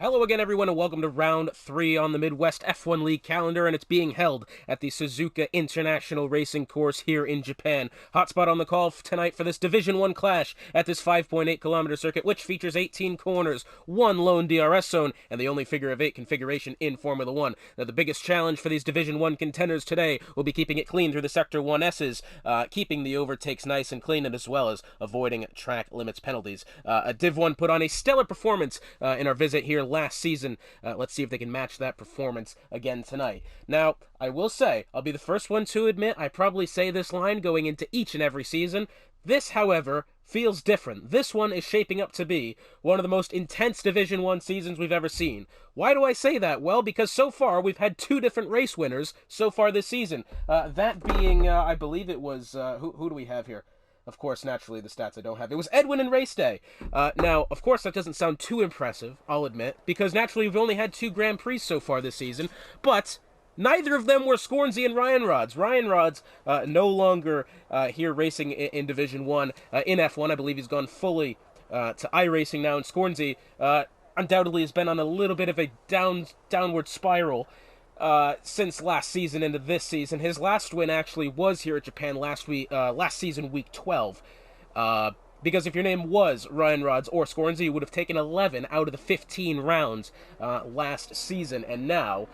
Hello again, everyone, and welcome to Round 3 on the Midwest F1 League calendar, and it's being held at the Suzuka International Racing Course here in Japan. Hotspot on the call tonight for this Division 1 clash at this 5.8-kilometer circuit, which features 18 corners, one lone DRS zone, and the only figure-of-8 configuration in Formula 1. Now, the biggest challenge for these Division 1 contenders today will be keeping it clean through the Sector 1S's, keeping the overtakes nice and clean, and as well as avoiding track limits penalties. Div 1 put on a stellar performance in our visit here last season. Let's see if they can match that performance again tonight. Now, I will say, I'll be the first one to admit, I probably say this line going into each and every season. This, however, feels different. This one is shaping up to be one of the most intense Division 1 seasons we've ever seen. Why do I say that? Well, because so far we've had two different race winners so far this season. That being, I believe it was, who do we have here? Of course, naturally, the stats I don't have. It was Edwin and Race Day. Now, of course, that doesn't sound too impressive, I'll admit, because naturally we've only had two Grand Prix so far this season, but neither of them were Scornsey and Ryan Rods. Ryan Rods no longer here racing in Division 1 in F1. I believe he's gone fully to iRacing now, and Scornsey undoubtedly has been on a little bit of a downward spiral since last season into this season. His last win actually was here at Japan last season, week 12. Because if your name was Ryan Rods or Scornsey, you would have taken 11 out of the 15 rounds last season. And now,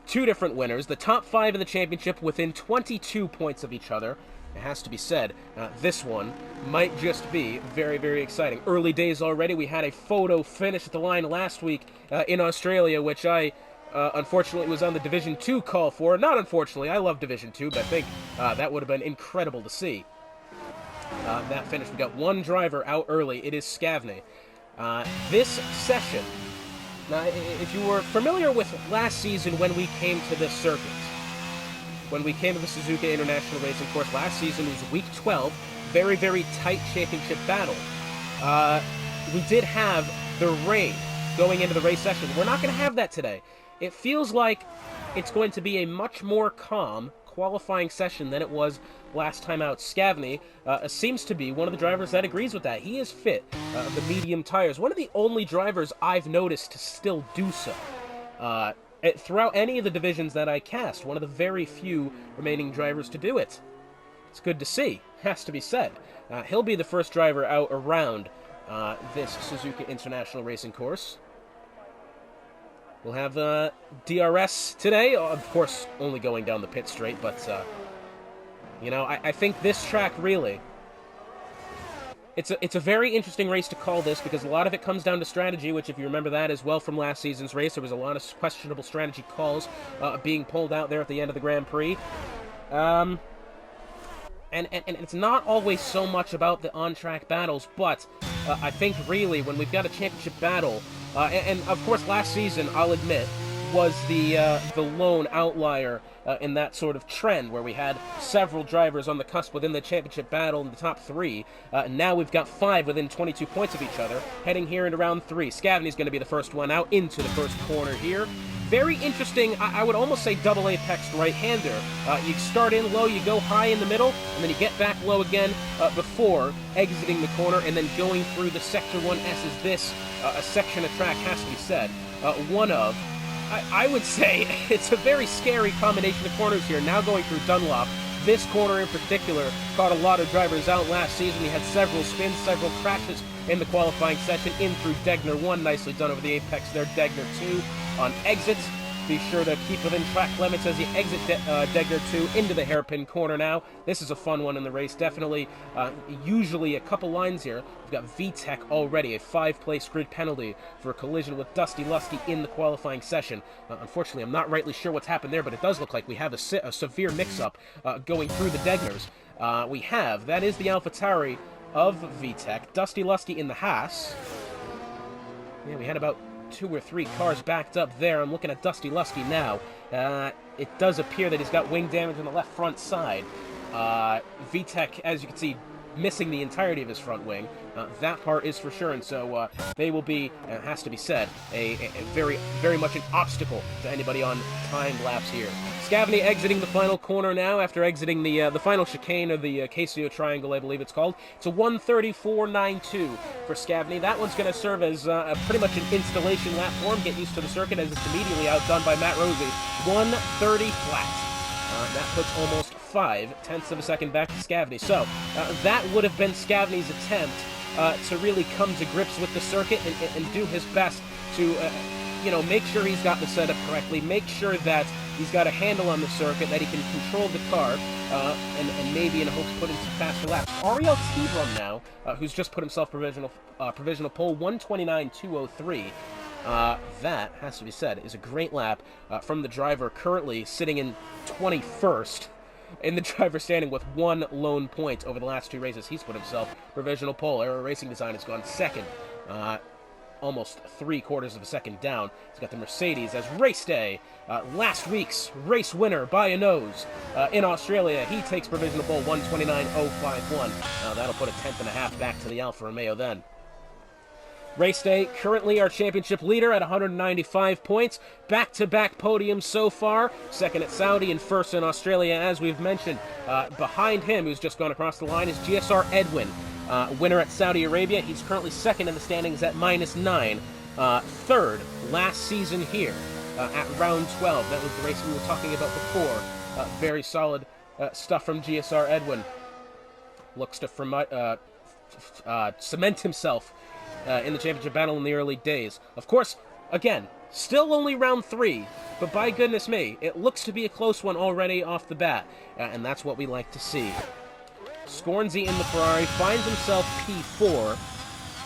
two different winners, the top 5 in the championship within 22 points of each other. It has to be said, this one might just be very, very exciting. Early days already. We had a photo finish at the line last week in Australia, which I unfortunately was on the Division 2 call for. Not unfortunately, I love Division 2, but I think that would have been incredible to see. That finish, we got one driver out early. It is Scavney. This session, now, if you were familiar with last season when we came to this circuit, when we came to the Suzuka International Racing Course last season, it was week 12, very, very tight championship battle. We did have the rain going into the race session. We're not going to have that today. It feels like it's going to be a much more calm qualifying session than it was last time out. Scavney seems to be one of the drivers that agrees with that. He is fit, the medium tires. One of the only drivers I've noticed to still do so. Throughout any of the divisions that I cast, one of the very few remaining drivers to do it. It's good to see, has to be said. He'll be the first driver out around this Suzuka International Racing Course. We'll have DRS today, of course, only going down the pit straight, but, I think this track really, it's a very interesting race to call this, because a lot of it comes down to strategy, which, if you remember that as well from last season's race, there was a lot of questionable strategy calls being pulled out there at the end of the Grand Prix. And it's not always so much about the on-track battles, but I think really when we've got a championship battle, and of course last season, I'll admit, was the lone outlier in that sort of trend where we had several drivers on the cusp within the championship battle in the top 3. Now we've got 5 within 22 points of each other, heading here into round 3. Scavney's going to be the first one out into the first corner here. Very interesting, I would almost say double apex right-hander. You start in low, you go high in the middle, and then you get back low again before exiting the corner and then going through the Sector 1S. Is this a section of track, has to be said, one of, I would say, it's a very scary combination of corners here. Now going through Dunlop, this corner in particular caught a lot of drivers out last season. We had several spins, several crashes in the qualifying session. In through Degner 1, nicely done over the apex there. Degner 2 on exits. Be sure to keep within track limits as you exit Degner 2 into the hairpin corner now. This is a fun one in the race, definitely. Usually a couple lines here. We've got VTEC already, a 5-place grid penalty for a collision with Dusty Lusky in the qualifying session. Unfortunately, I'm not rightly sure what's happened there, but it does look like we have a severe mix-up going through the Degners. That is the AlphaTauri of VTEC. Dusty Lusky in the Haas. Yeah, we had about 2 or 3 cars backed up there. I'm looking at Dusty Lusky now. It does appear that he's got wing damage on the left front side. VTEC, as you can see, missing the entirety of his front wing. That part is for sure, and so they will be, has to be said, a very, very much an obstacle to anybody on time laps here. Scavney exiting the final corner now after exiting the final chicane of the Casio Triangle, I believe it's called. It's a 1:34.92 for Scavney. That one's going to serve as pretty much an installation lap for him. Get used to the circuit as it's immediately outdone by Matt Rosie. 1:30 flat. That puts almost 0.5 of a second back to Scavney. So that would have been Scavney's attempt to really come to grips with the circuit and do his best to, make sure he's got the setup correctly, make sure that he's got a handle on the circuit, that he can control the car, and maybe in hopes put in some faster laps. Ariel Tebrum now, who's just put himself provisional pole, 1:29.203. That, has to be said, is a great lap from the driver currently sitting in 21st in the driver's standing with one lone point over the last two races. He's put himself provisional pole. Aero Racing Design has gone second, almost 3/4 of a second down. He's got the Mercedes as race day. Last week's race winner by a nose in Australia. He takes provisional pole, 1:29.051. That'll put a 1/10.5 back to the Alfa Romeo then. Race day, currently our championship leader at 195 points. Back-to-back podiums so far. Second at Saudi and first in Australia, as we've mentioned. Behind him, who's just gone across the line, is GSR Edwin. Winner at Saudi Arabia. He's currently second in the standings at -9. Third last season here at round 12. That was the race we were talking about before. Very solid stuff from GSR Edwin. Looks to cement himself in the championship battle in the early days. Of course, again, still only round 3, but by goodness me, it looks to be a close one already off the bat, and that's what we like to see. Scornsey in the Ferrari finds himself P4,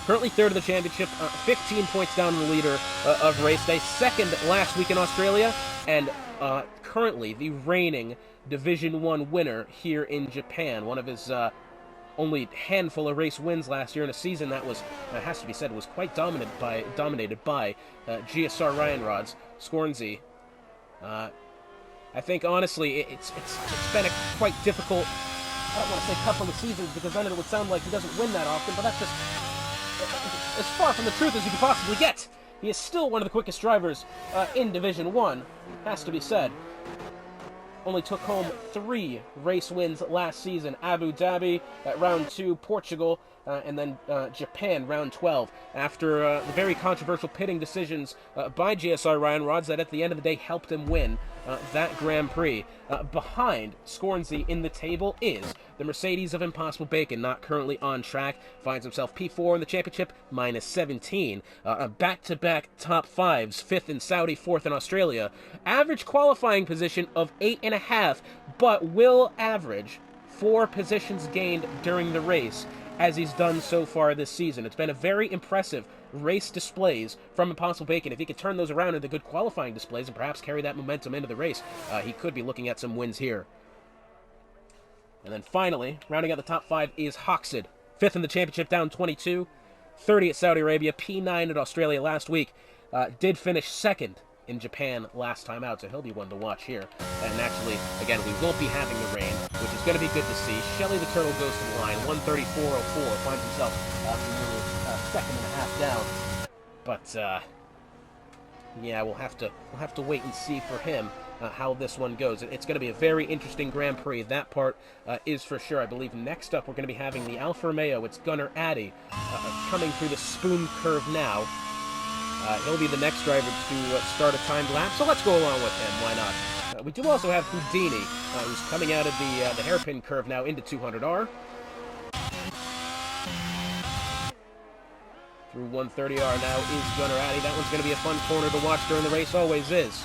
currently third of the championship, 15 points down in the leader of race day, second last week in Australia, and currently the reigning Division 1 winner here in Japan. One of his only handful of race wins last year in a season that was, has to be said, was quite dominated by GSR Ryan Rods. Scornsey, I think honestly it's been a quite difficult, I don't want to say couple of seasons because then it would sound like he doesn't win that often, but that's just as far from the truth as you could possibly get. He is still one of the quickest drivers in Division 1, has to be said. Only took home 3 race wins last season. Abu Dhabi at round 2, Portugal, and then Japan, round 12. After the very controversial pitting decisions by GSR Ryan Rods that at the end of the day helped him win that Grand Prix. Behind Scornsey in the table is the Mercedes of Impossible Bacon, not currently on track. Finds himself P4 in the championship, -17. Back-to-back top 5s, 5th in Saudi, 4th in Australia. Average qualifying position of 8.5, but will average 4 positions gained during the race, as he's done so far this season. It's been a very impressive race displays from Impossible Bacon. If he could turn those around into good qualifying displays and perhaps carry that momentum into the race, he could be looking at some wins here. And then finally, rounding out the top 5 is Hoxid. 5th in the championship, down 22. 30 at Saudi Arabia, P9 at Australia last week. Did finish 2nd in Japan last time out, so he'll be one to watch here. And actually, again, we won't be having the rain, which is going to be good to see. Shelly the Turtle goes to the line, 1:34.04, finds himself second and a half down. But yeah, we'll have to wait and see for him how this one goes. It's going to be a very interesting Grand Prix. That part is for sure. I believe next up we're going to be having the Alfa Romeo. It's Gunnar Addy coming through the spoon curve now. He'll be the next driver to start a timed lap, so let's go along with him. Why not? We do also have Houdini, who's coming out of the hairpin curve now into 200R. Through 130R now is Gunnar Addy. That one's going to be a fun corner to watch during the race, always is.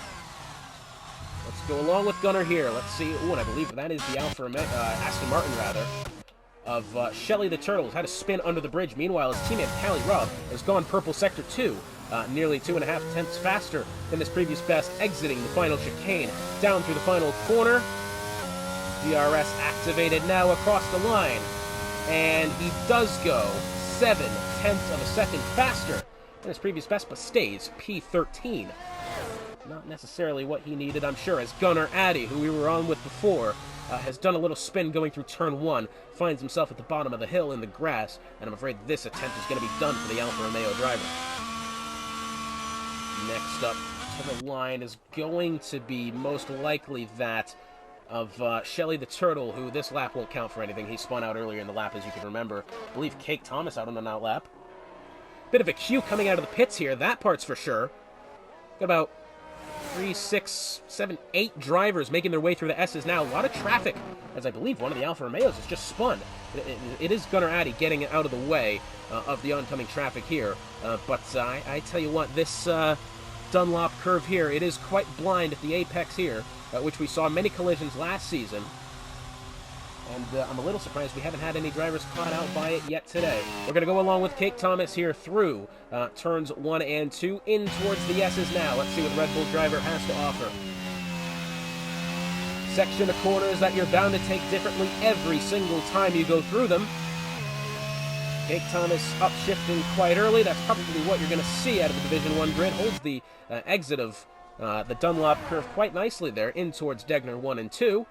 Let's go along with Gunnar here. Let's see. Oh, and I believe that is the Aston Martin, rather, of Shelly the Turtle. Has had a spin under the bridge. Meanwhile, his teammate Callie Rubb has gone purple sector 2. Nearly 2.5 tenths faster than his previous best, exiting the final chicane. Down through the final corner. DRS activated now across the line. And he does go 7/10 of a second faster than his previous best, but stays P13. not necessarily what he needed, I'm sure, as Gunnar Addy, who we were on with before, has done a little spin going through turn 1, finds himself at the bottom of the hill in the grass, and I'm afraid this attempt is going to be done for the Alfa Romeo driver. Next up to the line is going to be most likely that of Shelley the Turtle, who this lap won't count for anything. He spun out earlier in the lap, as you can remember. I believe Cake Thomas out on an out lap. Bit of a queue coming out of the pits here, that part's for sure. Got about 3, 6, 7, 8 drivers making their way through the S's now. A lot of traffic, as I believe one of the Alfa Romeos has just spun. It is Gunnar Addy getting out of the way of the oncoming traffic here. But I tell you what, this Dunlop curve here, it is quite blind at the apex here, which we saw many collisions last season. And I'm a little surprised we haven't had any drivers caught out by it yet today. We're going to go along with Cake Thomas here through turns 1 and 2, in towards the S's now. Let's see what Red Bull driver has to offer. Section of corners that you're bound to take differently every single time you go through them. Cake Thomas upshifting quite early. That's probably what you're going to see out of the Division 1 grid. Holds the exit of the Dunlop curve quite nicely there, in towards Degner 1 and 2.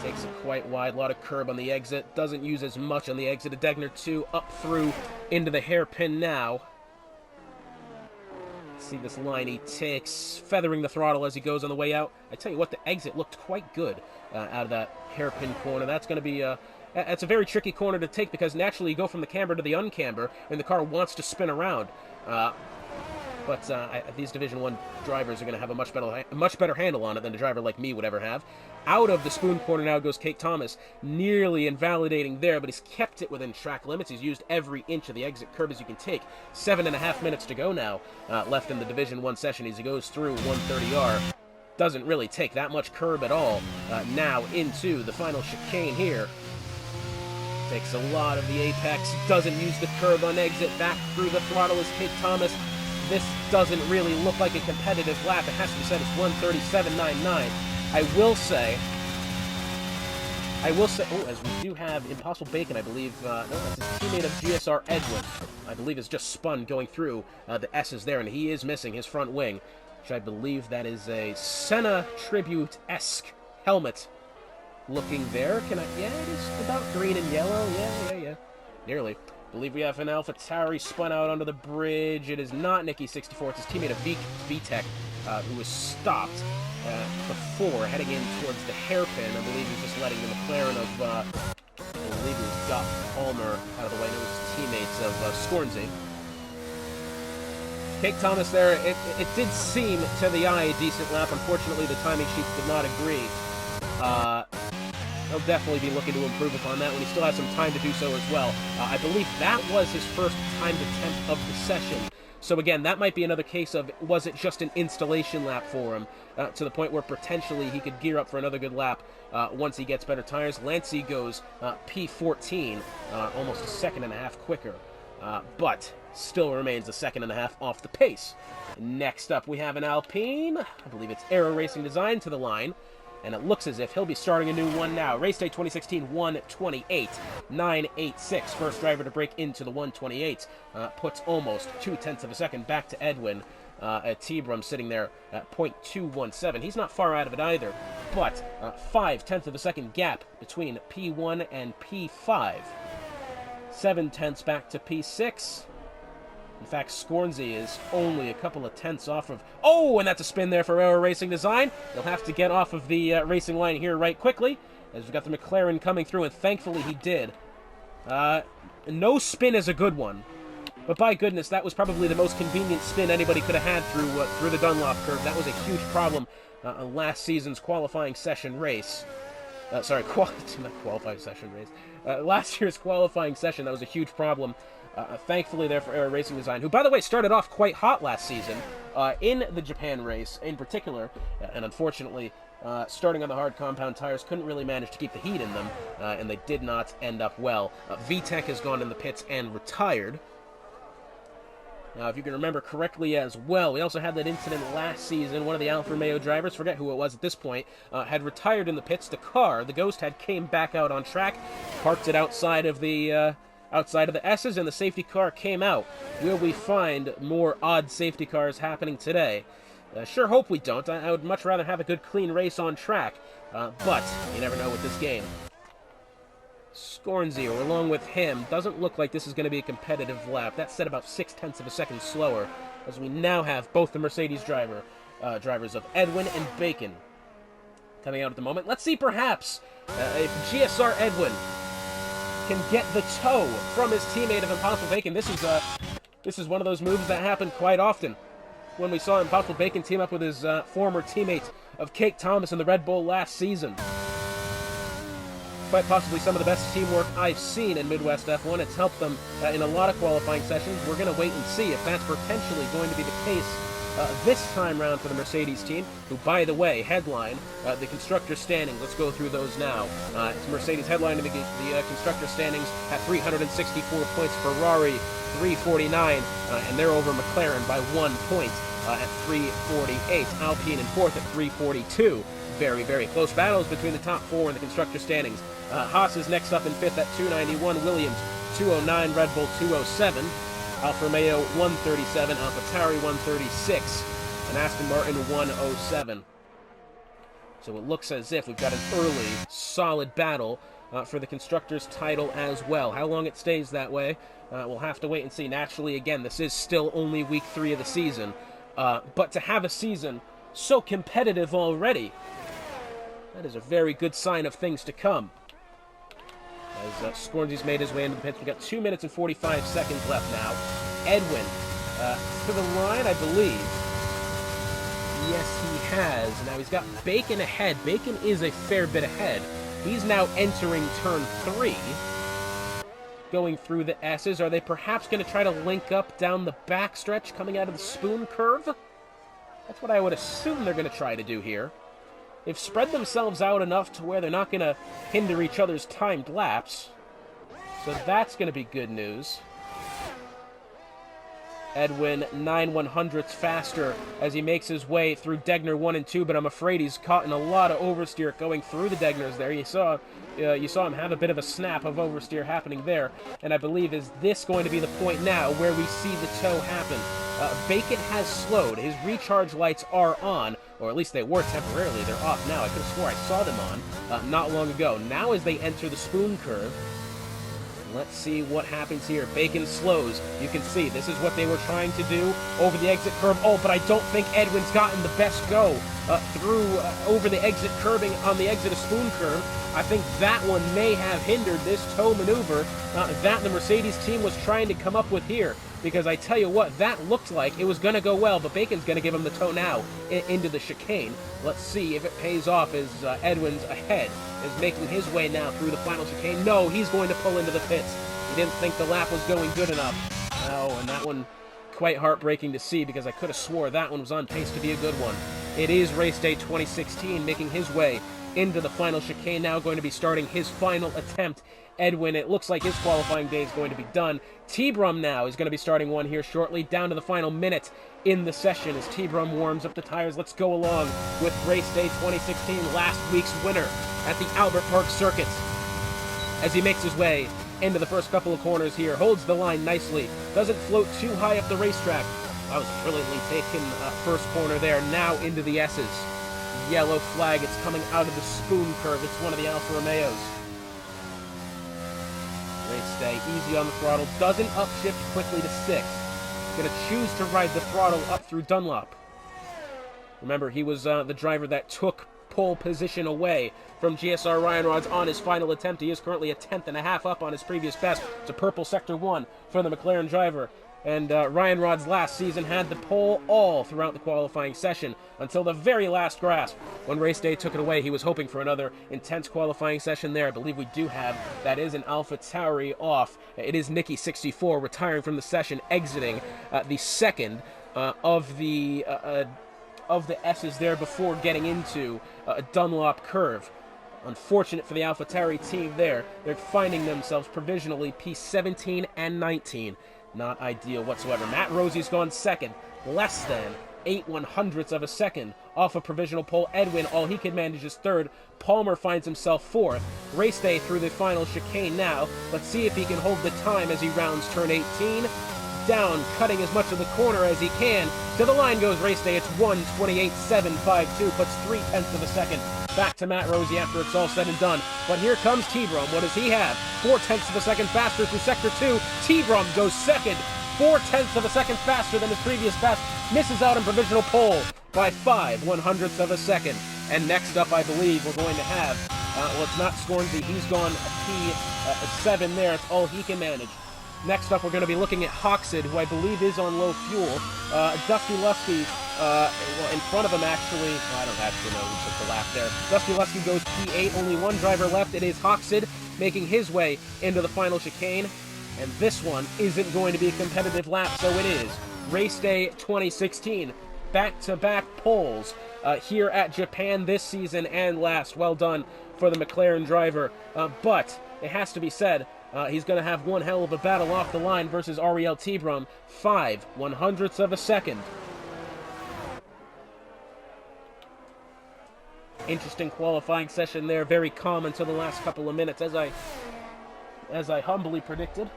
Takes it quite wide, a lot of curb on the exit. Doesn't use as much on the exit of Degner 2, up through into the hairpin now. See this line he takes, feathering the throttle as he goes on the way out. I tell you what, the exit looked quite good out of that hairpin corner. That's going to be that's a very tricky corner to take, because naturally you go from the camber to the uncamber, and the car wants to spin around. But these Division 1 drivers are going to have a much better handle on it than a driver like me would ever have. Out of the spoon corner now goes Cake Thomas, nearly invalidating there, but he's kept it within track limits. He's used every inch of the exit curb as you can take. 7.5 minutes to go now, left in the Division 1 session as he goes through 130R. Doesn't really take that much curb at all. Now into the final chicane here. Takes a lot of the apex, doesn't use the curb on exit, back through the throttle is Cake Thomas. This doesn't really look like a competitive lap. It has to be said, it's 137.99. I will say, oh, as we do have Impossible Bacon, I believe, no, that's a teammate of GSR Edwin, I believe is just spun going through the S's there, and he is missing his front wing, which I believe that is a Senna Tribute-esque helmet looking there. Yeah, it is about green and yellow, yeah, nearly. I believe we have an AlphaTauri spun out onto the bridge. It is not Nicky64, it's his teammate of VTech, who was stopped before heading in towards the hairpin. I believe he's just letting the McLaren of, I believe it was Doc Palmer out of the way. It was his teammates of Scornsey. Cake Thomas there, it did seem to the eye a decent lap. Unfortunately, the timing sheets did not agree. He'll definitely be looking to improve upon that when he still has some time to do so as well. I believe that was his first timed attempt of the session. So again, that might be another case of, was it just an installation lap for him, to the point where potentially he could gear up for another good lap once he gets better tires. Lancey goes P14, almost a second and a half quicker, but still remains a second and a half off the pace. Next up, we have an Alpine. I believe it's Aero Racing Design to the line. And it looks as if he'll be starting a new one now. Race day 2016, 1:28.986. First driver to break into the 1:28. Puts almost 0.2 of a second back to Edwin. T-Brum sitting there at 0.217. He's not far out of it either. But 0.5 of a second gap between P1 and P5. 0.7 back to P6. In fact, Scornsey is only a couple of tenths off of... Oh, and that's a spin there for Aero Racing Design. They'll have to get off of the racing line here right quickly, as we've got the McLaren coming through, and thankfully he did. No spin is a good one, but by goodness, that was probably the most convenient spin anybody could have had through the Dunlop curve. That was a huge problem on last season's qualifying session race. Not qualifying session race. Last year's qualifying session, that was a huge problem. Thankfully there for Aero Racing Design, who, by the way, started off quite hot last season in the Japan race in particular, and unfortunately, starting on the hard compound tires, couldn't really manage to keep the heat in them, and they did not end up well. VTech has gone in the pits and retired. Now, if you can remember correctly as well, we also had that incident last season. One of the Alfa Romeo drivers, forget who it was at this point, had retired in the pits. The car, the Ghost, came back out on track, parked it outside of the outside of the S's, and the safety car came out. Will we find more odd safety cars happening today? Sure hope we don't. I would much rather have a good, clean race on track. But you never know with this game. Scornzy, or along with him, doesn't look like this is going to be a competitive lap. That's set about 0.6 of a second slower, as we now have both the Mercedes drivers of Edwin and Bacon coming out at the moment. Let's see, perhaps, if GSR Edwin can get the toe from his teammate of Impossible Bacon. This is one of those moves that happen quite often. When we saw Impossible Bacon team up with his former teammate of Cake Thomas in the Red Bull last season. Quite possibly some of the best teamwork I've seen in Midwest F1. It's helped them in a lot of qualifying sessions. We're going to wait and see if that's potentially going to be the case this time round for the Mercedes team, who, by the way, headline the constructor standings. Let's go through those now. It's Mercedes headlining the constructor standings at 364 points. Ferrari 349, and they're over McLaren by 1 point at 348. Alpine in fourth at 342. Very, very close battles between the top four in the constructor standings. Haas is next up in fifth at 291. Williams 209. Red Bull 207. Alfa Romeo 137. AlphaTauri 136. And Aston Martin 107. So it looks as if we've got an early, solid battle for the Constructors' title as well. How long it stays that way, we'll have to wait and see. Naturally, again, this is still only week 3 of the season. But to have a season so competitive already, that is a very good sign of things to come. As Scornzy's made his way into the pits, we've got 2 minutes and 45 seconds left now. Edwin to the line, I believe. Yes, he has. Now he's got Bacon ahead. Bacon is a fair bit ahead. He's now entering turn 3. Going through the S's. Are they perhaps going to try to link up down the backstretch coming out of the spoon curve? That's what I would assume they're going to try to do here. They've spread themselves out enough to where they're not going to hinder each other's timed laps. So that's going to be good news. Edwin 9/100ths faster as he makes his way through Degner 1 and 2, but I'm afraid he's caught in a lot of oversteer going through the Degners there. You saw him have a bit of a snap of oversteer happening there, and I believe is this going to be the point now where we see the toe happen. Bacon has slowed. His recharge lights are on, or at least they were temporarily. They're off now. I could have swore I saw them on not long ago. Now as they enter the spoon curve, let's see what happens here. Bacon slows. You can see this is what they were trying to do over the exit curve. Oh, but I don't think Edwin's gotten the best go through over the exit curbing on the exit of spoon curve. I think that one may have hindered this toe maneuver that the Mercedes team was trying to come up with here. Because I tell you what, that looked like it was going to go well, but Bacon's going to give him the toe now into the chicane. Let's see if it pays off as Edwin's ahead, is making his way now through the final chicane. No, he's going to pull into the pits. He didn't think the lap was going good enough. Oh, and that one quite heartbreaking to see because I could have swore that one was on pace to be a good one. It is race day 2016, making his way into the final chicane, now going to be starting his final attempt. Edwin, it looks like his qualifying day is going to be done. T-Brum now is going to be starting one here shortly, down to the final minute in the session as T-Brum warms up the tires. Let's go along with race day 2016, last week's winner at the Albert Park Circuit. As he makes his way into the first couple of corners here, holds the line nicely, doesn't float too high up the racetrack. That was brilliantly taken first corner there, now into the S's. Yellow flag, it's coming out of the spoon curve. It's one of the Alfa Romeos. Race day, easy on the throttle, doesn't upshift quickly to 6th. Gonna choose to ride the throttle up through Dunlop. Remember, he was the driver that took pole position away from GSR Ryan Rods on his final attempt. He is currently a 10th up on his previous best. It's a purple sector 1 for the McLaren driver. And Ryan Rods last season had the pole all throughout the qualifying session until the very last grasp. When race day took it away, he was hoping for another intense qualifying session there. I believe we do have, that is an AlphaTauri off. It is Nicky 64 retiring from the session, exiting the second of the S's there before getting into a Dunlop curve. Unfortunate for the AlphaTauri team there. They're finding themselves provisionally P17 and 19. Not ideal whatsoever. Matt Rosie's gone second, less than 0.8 of a second. Off a provisional pole, Edwin, all he can manage is third. Palmer finds himself fourth. Race day through the final chicane now. Let's see if he can hold the time as he rounds turn 18. Down, cutting as much of the corner as he can. To the line goes Race Day. It's 1:28.752, puts 0.3 of a second back to Matt Rossi after it's all said and done. But here comes T-Brum. What does he have? 0.4 of a second faster through Sector 2. T-Brum goes second, 0.4 of a second faster than his previous pass. Misses out on provisional pole by 0.05 of a second. And next up, I believe, we're going to have, well, it's not Scornsy. He's gone P7 there. It's all he can manage. Next up, we're going to be looking at Hoxid, who I believe is on low fuel. Dusty Lusky, well, in front of him, actually. I don't actually know who took the lap there. Dusty Lusky goes P8, only one driver left. It is Hoxid making his way into the final chicane. And this one isn't going to be a competitive lap, so it is. Race Day 2016. Back-to-back poles here at Japan this season and last. Well done for the McLaren driver. But it has to be said, he's going to have one hell of a battle off the line versus Ariel T-Brum. 0.05 of a second. Interesting qualifying session there. Very calm until the last couple of minutes, as I humbly predicted.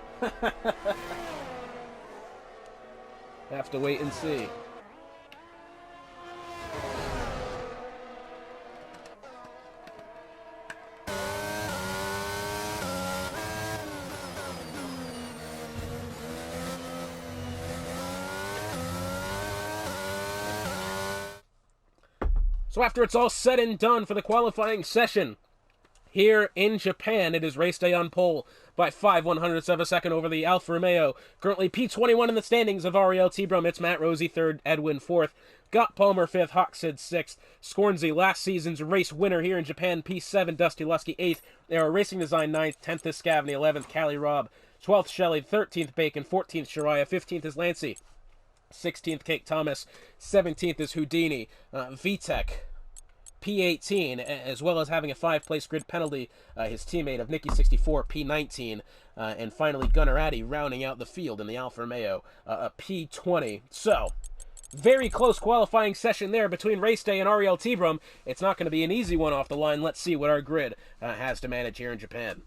Have to wait and see. So after it's all said and done for the qualifying session here in Japan, it is Race Day on pole by 0.05 of a second over the Alfa Romeo. Currently P21 in the standings of Ariel T-Brum. It's Matt Rossi third, Edwin fourth. Got Palmer fifth, Hoxid sixth. Scornsy, last season's race winner here in Japan, P7. Dusty Lusky eighth. Aero Racing Design ninth. 10th is Scavney. 11th, Callie Robb. 12th, Shelley. 13th, Bacon. 14th, Shariah. 15th is Lancey. 16th, Kate Thomas. 17th is Houdini. VTEC. P18, as well as having a 5-place grid penalty, his teammate of Nikki 64, P19, and finally Gunnar Addy rounding out the field in the Alfa Romeo, P20. So, very close qualifying session there between Race Day and Ariel T-Brum. It's not going to be an easy one off the line. Let's see what our grid has to manage here in Japan.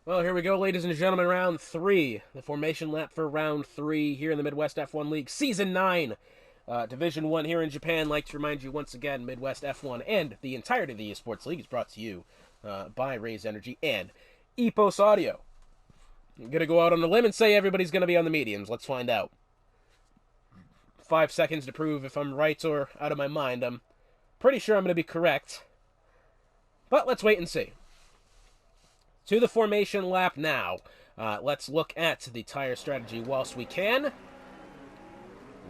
Well, here we go, ladies and gentlemen, round 3. The formation lap for round 3 here in the Midwest F1 League, Season 9. Division 1 here in Japan. Like to remind you once again, Midwest F1 and the entirety of the eSports League is brought to you by Raze Energy and Epos Audio. I'm going to go out on a limb and say everybody's going to be on the mediums. Let's find out. 5 seconds to prove if I'm right or out of my mind. I'm pretty sure I'm going to be correct. But let's wait and see. To the formation lap now. Let's look at the tire strategy whilst we can.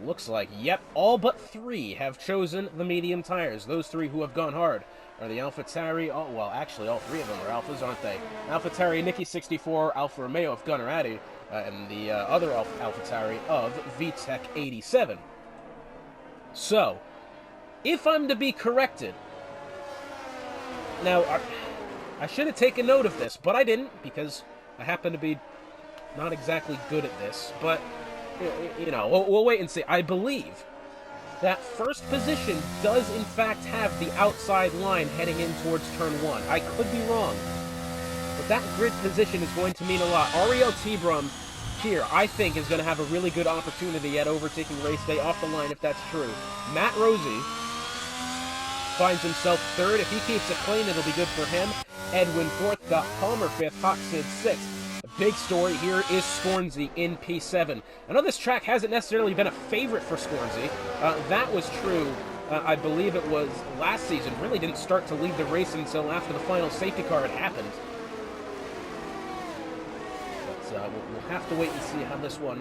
Looks like, yep, all but 3 have chosen the medium tires. Those 3 who have gone hard are the AlphaTauri. Oh, well, actually, all 3 of them are Alphas, aren't they? AlphaTauri, Nikki 64, Alfa Romeo of Gunnar Addy, and the other AlphaTauri of VTEC 87. So, if I'm to be corrected, now, I should have taken note of this, but I didn't, because I happen to be not exactly good at this, but you know, we'll wait and see. I believe that first position does in fact have the outside line heading in towards turn 1. I could be wrong, but that grid position is going to mean a lot. Ariel T-Brum here, I think, is going to have a really good opportunity at overtaking Race Day off the line if that's true. Matt Rossi finds himself third. If he keeps it clean, it'll be good for him. Edwin fourth, got Palmer fifth, Hoxid sixth. Big story here is Scornsy in P7. I know this track hasn't necessarily been a favorite for Scornsy. That was true, I believe it was last season. Really didn't start to lead the race until after the final safety car had happened. But we'll have to wait and see how this one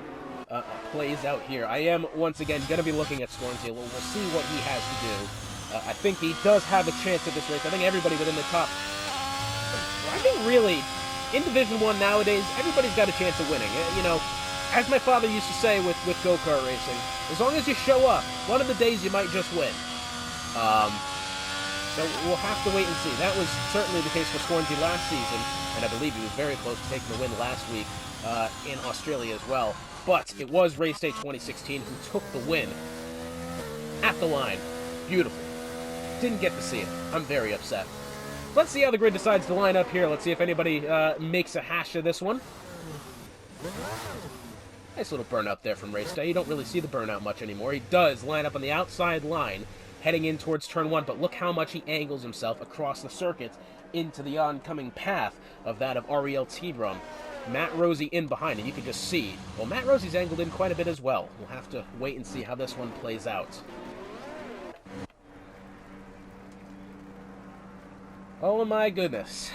plays out here. I am, once again, going to be looking at Scornsy. We'll see what he has to do. I think he does have a chance at this race. I think everybody within the top... I think really... In Division 1 nowadays, everybody's got a chance of winning. You know, as my father used to say with go-kart racing, as long as you show up, one of the days you might just win. So we'll have to wait and see. That was certainly the case for Scornsy last season, and I believe he was very close to taking the win last week in Australia as well. But it was Race Day 2016 who took the win. at the line. Beautiful. Didn't get to see it. I'm very upset. Let's see how the grid decides to line up here. Let's see if anybody makes a hash of this one. Nice little burnout there from Race Day. You don't really see the burnout much anymore. He does line up on the outside line, heading in towards turn 1, but look how much he angles himself across the circuit into the oncoming path of that of Ariel Tebrum. Matt Rosie in behind, and you can just see, well, Matt Rosie's angled in quite a bit as well. We'll have to wait and see how this one plays out. Oh my goodness.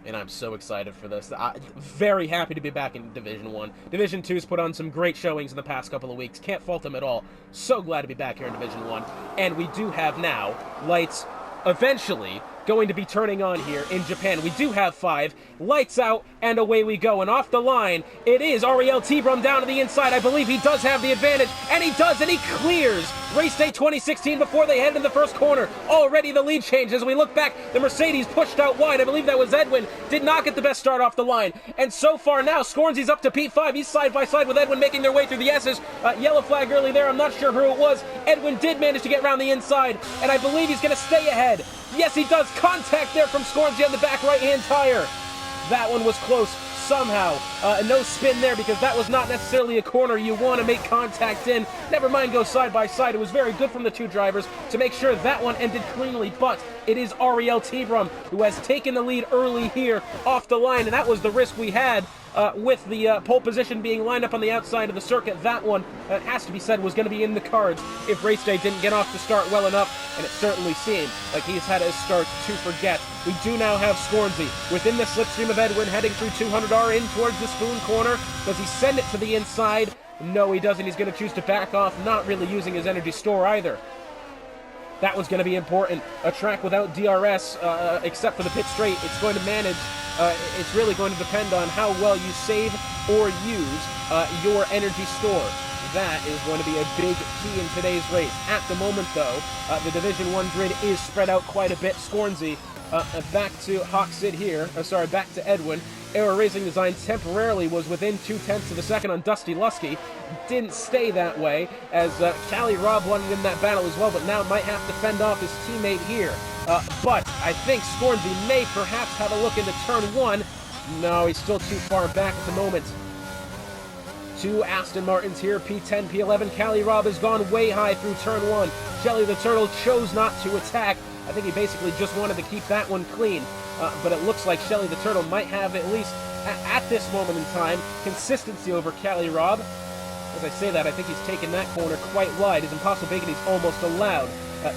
And I'm so excited for this. Very happy to be back in Division 1. Division 2's put on some great showings in the past couple of weeks. Can't fault them at all. So glad to be back here in Division 1. And we do have now lights eventually going to be turning on here in Japan. We do have 5. Lights out, and away we go. And off the line, it is Ariel Tebrum down to the inside. I believe he does have the advantage, and he does, and he clears Race Day 2016 before they head into the first corner. Already the lead change. As we look back, the Mercedes pushed out wide. I believe that was Edwin. Did not get the best start off the line. And so far now, Scornsy's up to P5. He's side by side with Edwin, making their way through the S's. Yellow flag early there. I'm not sure who it was. Edwin did manage to get around the inside, and I believe he's going to stay ahead. Yes, he does. Contact there from Scornsy on the back right-hand tire. That one was close somehow. No spin there because that was not necessarily a corner you want to make contact in. Never mind go side by side. It was very good from the two drivers to make sure that one ended cleanly, but it is Ariel Tebrum who has taken the lead early here off the line, and that was the risk we had with the pole position being lined up on the outside of the circuit. That one, it has to be said, was going to be in the cards if Race Day didn't get off the start well enough, and it certainly seemed like he's had his start to forget. We do now have Scornsy within the slipstream of Edwin, heading through 200R in towards the spoon corner. Does he send it to the inside? No, he doesn't. He's going to choose to back off, not really using his energy store either. That one's going to be important. A track without DRS, except for the pit straight, it's going to manage. It's really going to depend on how well you save or use your energy store. That is going to be a big key in today's race. At the moment, though, the Division 1 grid is spread out quite a bit. Scornsy back to Hawksid here. Back to Edwin. Aero Racing Design temporarily was within 0.2 of a second on Dusty Lusky. Didn't stay that way, as Callie Robb wanted in that battle as well, but now might have to fend off his teammate here. But I think Scornsy may perhaps have a look into turn 1. No, he's still too far back at the moment. Two Aston Martins here, P10, P11. Callie Robb has gone way high through turn 1. Shelly the Turtle chose not to attack. I think he basically just wanted to keep that one clean. But it looks like Shelly the Turtle might have, at least at this moment in time, consistency over Callie Robb. As I say that, I think he's taken that corner quite wide. His Impossible Bacon, he's almost allowed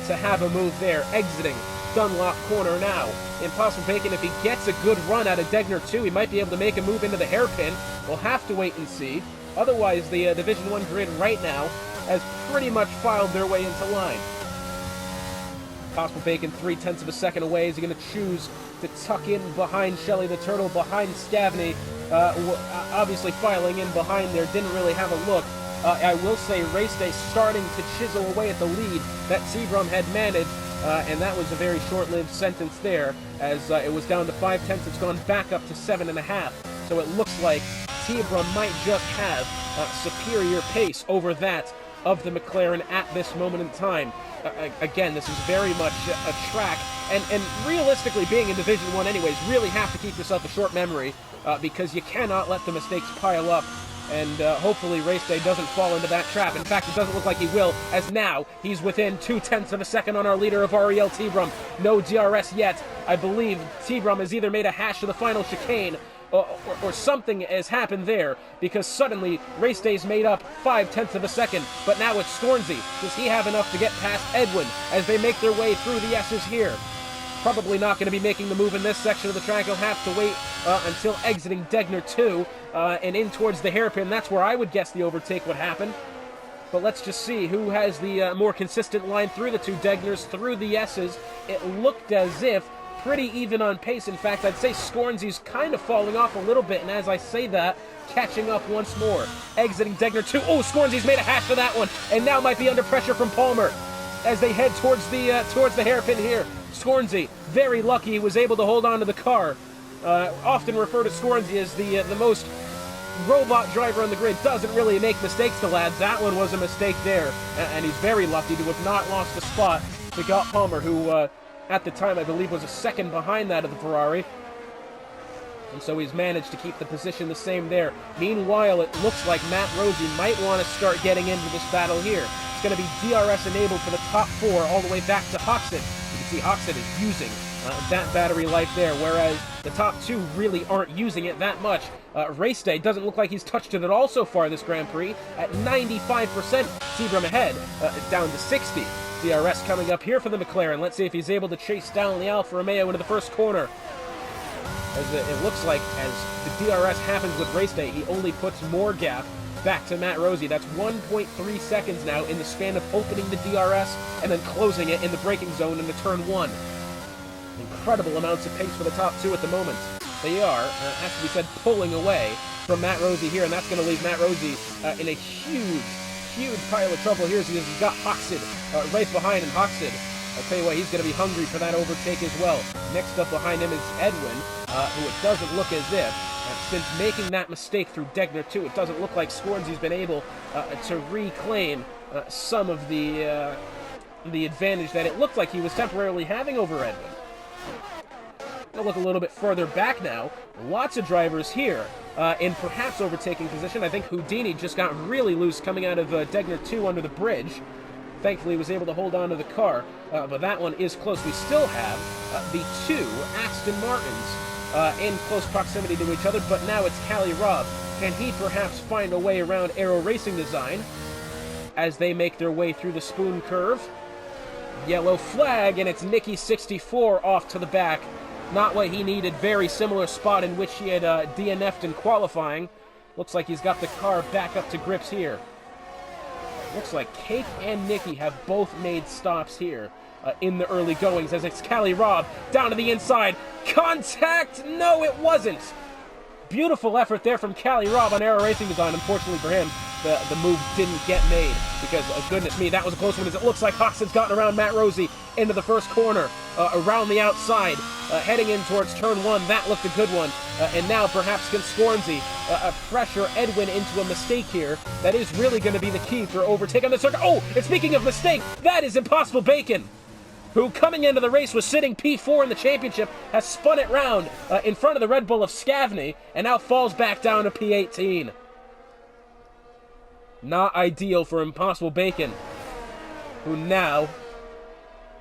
to have a move there, exiting Dunlop corner now. Impossible Bacon, if he gets a good run out of Degner 2, he might be able to make a move into the hairpin. We'll have to wait and see. Otherwise, the Division 1 grid right now has pretty much filed their way into line. Impossible Bacon 0.3 of a second away. Is he going to choose to tuck in behind Shelly the Turtle, behind Scavney? Obviously filing in behind there, didn't really have a look. I will say Race Day starting to chisel away at the lead that Tebrum had managed, and that was a very short-lived sentence there, as it was down to 0.5. It's gone back up to 7.5. So it looks like Tebrum might just have superior pace over that of the McLaren at this moment in time. Again, this is very much a track, and realistically, being in Division 1 anyways, really have to keep yourself a short memory, because you cannot let the mistakes pile up, and hopefully Race Day doesn't fall into that trap. In fact, it doesn't look like he will, as now he's within 0.2 of a second on our leader of Ariel Tebrum. No DRS yet. I believe Tebrum has either made a hash of the final chicane, or something has happened there, because suddenly Race Day's made up 0.5 of a second, but now it's Scornsy. Does he have enough to get past Edwin as they make their way through the S's here? Probably not going to be making the move in this section of the track. He'll have to wait until exiting Degner 2 and in towards the hairpin. That's where I would guess the overtake would happen. But let's just see who has the more consistent line through the two Degners, through the S's. It looked as if pretty even on pace. In fact, I'd say Scornsy's kind of falling off a little bit, and as I say that, catching up once more. Exiting Degner 2. Oh, Scornsy's made a hash of that one, and now might be under pressure from Palmer as they head towards the hairpin here. Scornsy, very lucky he was able to hold on to the car. Often refer to Scornsy as the most robot driver on the grid doesn't really make mistakes, the lads. That one was a mistake there, and he's very lucky to have not lost a spot to Scott Palmer, who at the time I believe was a second behind that of the Ferrari. And so he's managed to keep the position the same there. Meanwhile, it looks like Matt Rossi might want to start getting into this battle here. It's going to be DRS enabled for the top four all the way back to Hoxton. You can see Hoxton is using that battery life there, whereas the top two really aren't using it that much. Race Day doesn't look like he's touched it at all so far this Grand Prix. At 95%, Sebrum ahead, down to 60. DRS coming up here for the McLaren. Let's see if he's able to chase down the Alfa Romeo into the first corner. As it looks like as the DRS happens with Race Day, he only puts more gap back to Matt Rossi. That's 1.3 seconds now in the span of opening the DRS and then closing it in the braking zone into turn one. Incredible amounts of pace for the top two at the moment. They are, has to be said, pulling away from Matt Rossi here, and that's going to leave Matt Rossi in a huge pile of trouble here as he's got Hoxton right behind him. Hoxton, I'll tell you what, he's going to be hungry for that overtake as well. Next up behind him is Edwin, who it doesn't look as if, since making that mistake through Degner 2, it doesn't look like Scornsy's been able to reclaim some of the advantage that it looked like he was temporarily having over Edwin. We'll look a little bit further back now. Lots of drivers here in perhaps overtaking position. I think Houdini just got really loose coming out of Degner 2 under the bridge. Thankfully, he was able to hold on to the car, but that one is close. We still have the two Aston Martins in close proximity to each other, but now it's Cali Robb. Can he perhaps find a way around Aero Racing Design as they make their way through the spoon curve? Yellow flag, and it's Nicky 64 off to the back. Not what he needed. Very similar spot in which he had DNF'd in qualifying. Looks like he's got the car back up to grips here. Looks like Cake and Nicky have both made stops here in the early goings as it's Cali Robb down to the inside. Contact! No, it wasn't! Beautiful effort there from Cali Robb on Aero Racing Design. Unfortunately for him, the move didn't get made because, goodness me, that was a close one as it looks like Hoxton's gotten around Matt Rossi into the first corner, around the outside, heading in towards turn one. That looked a good one. And now perhaps can Scornsy pressure Edwin into a mistake here. That is really going to be the key for overtake on the circuit. Oh, and speaking of mistake, that is Impossible Bacon, who coming into the race was sitting P4 in the championship, has spun it round in front of the Red Bull of Scavney, and now falls back down to P18. Not ideal for Impossible Bacon, who now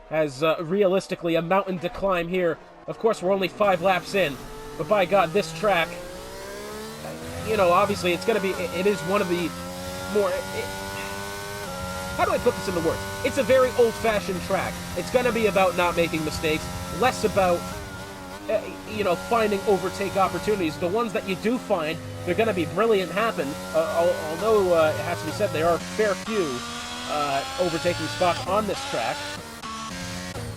has realistically a mountain to climb here. Of course, we're only 5 laps in, but by God, this track, you know, obviously it's going to be, it is one of the more, how do I put this into words? It's a very old-fashioned track. It's going to be about not making mistakes, less about, you know, finding overtake opportunities. The ones that you do find, they're going to be brilliant happen, although it has to be said there are a fair few overtaking spots on this track.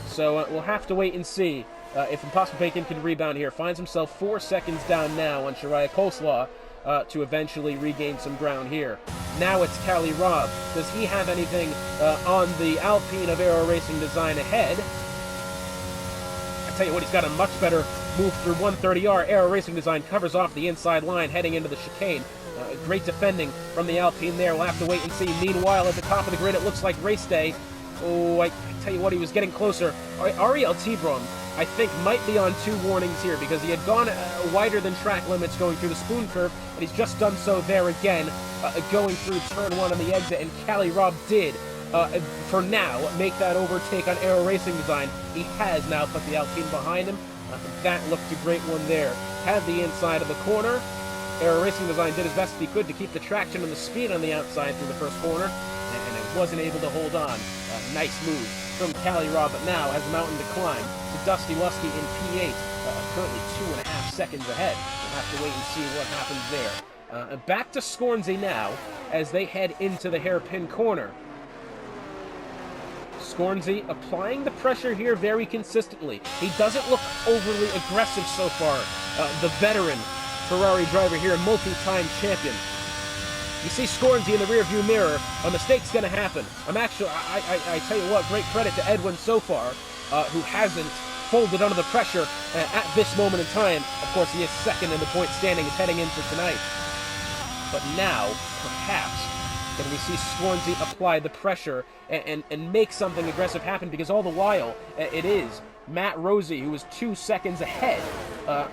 So we'll have to wait and see if Impossible Bacon can rebound here. Finds himself 4 seconds down now on Shariah Coleslaw to eventually regain some ground here. Now it's Cali Robb. Does he have anything on the Alpine of Aero Racing Design ahead? I tell you what, he's got a much better move through 130R. Aero Racing Design covers off the inside line heading into the chicane. Great defending from the Alpine there. We'll have to wait and see. Meanwhile, at the top of the grid, it looks like Race Day. Oh, I tell you what, he was getting closer. Ariel Tebron, I think, might be on 2 warnings here because he had gone wider than track limits going through the spoon curve, and he's just done so there again, going through turn 1 on the exit, and Cali Robb did, for now, make that overtake on Aero Racing Design. He has now put the Alpine behind him. That looked a great one there. Had the inside of the corner. Aero Racing Design did as best he could to keep the traction and the speed on the outside through the first corner, and it wasn't able to hold on. Nice move from Cali Robb, but now has a mountain to climb to Dusty Lusky in P8, currently 2.5 seconds ahead. We'll have to wait and see what happens there. Back to Scornsy now as they head into the hairpin corner. Scornsy applying the pressure here very consistently. He doesn't look overly aggressive so far. The veteran Ferrari driver here, multi-time champion. You see Scornsy in the rearview mirror. A mistake's going to happen. I tell you what, great credit to Edwin so far, who hasn't folded under the pressure at this moment in time. Of course, he is second in the point standings heading into tonight. But now, perhaps, can we see Scornsy apply the pressure and make something aggressive happen? Because all the while, it is Matt Rosie who is 2 seconds ahead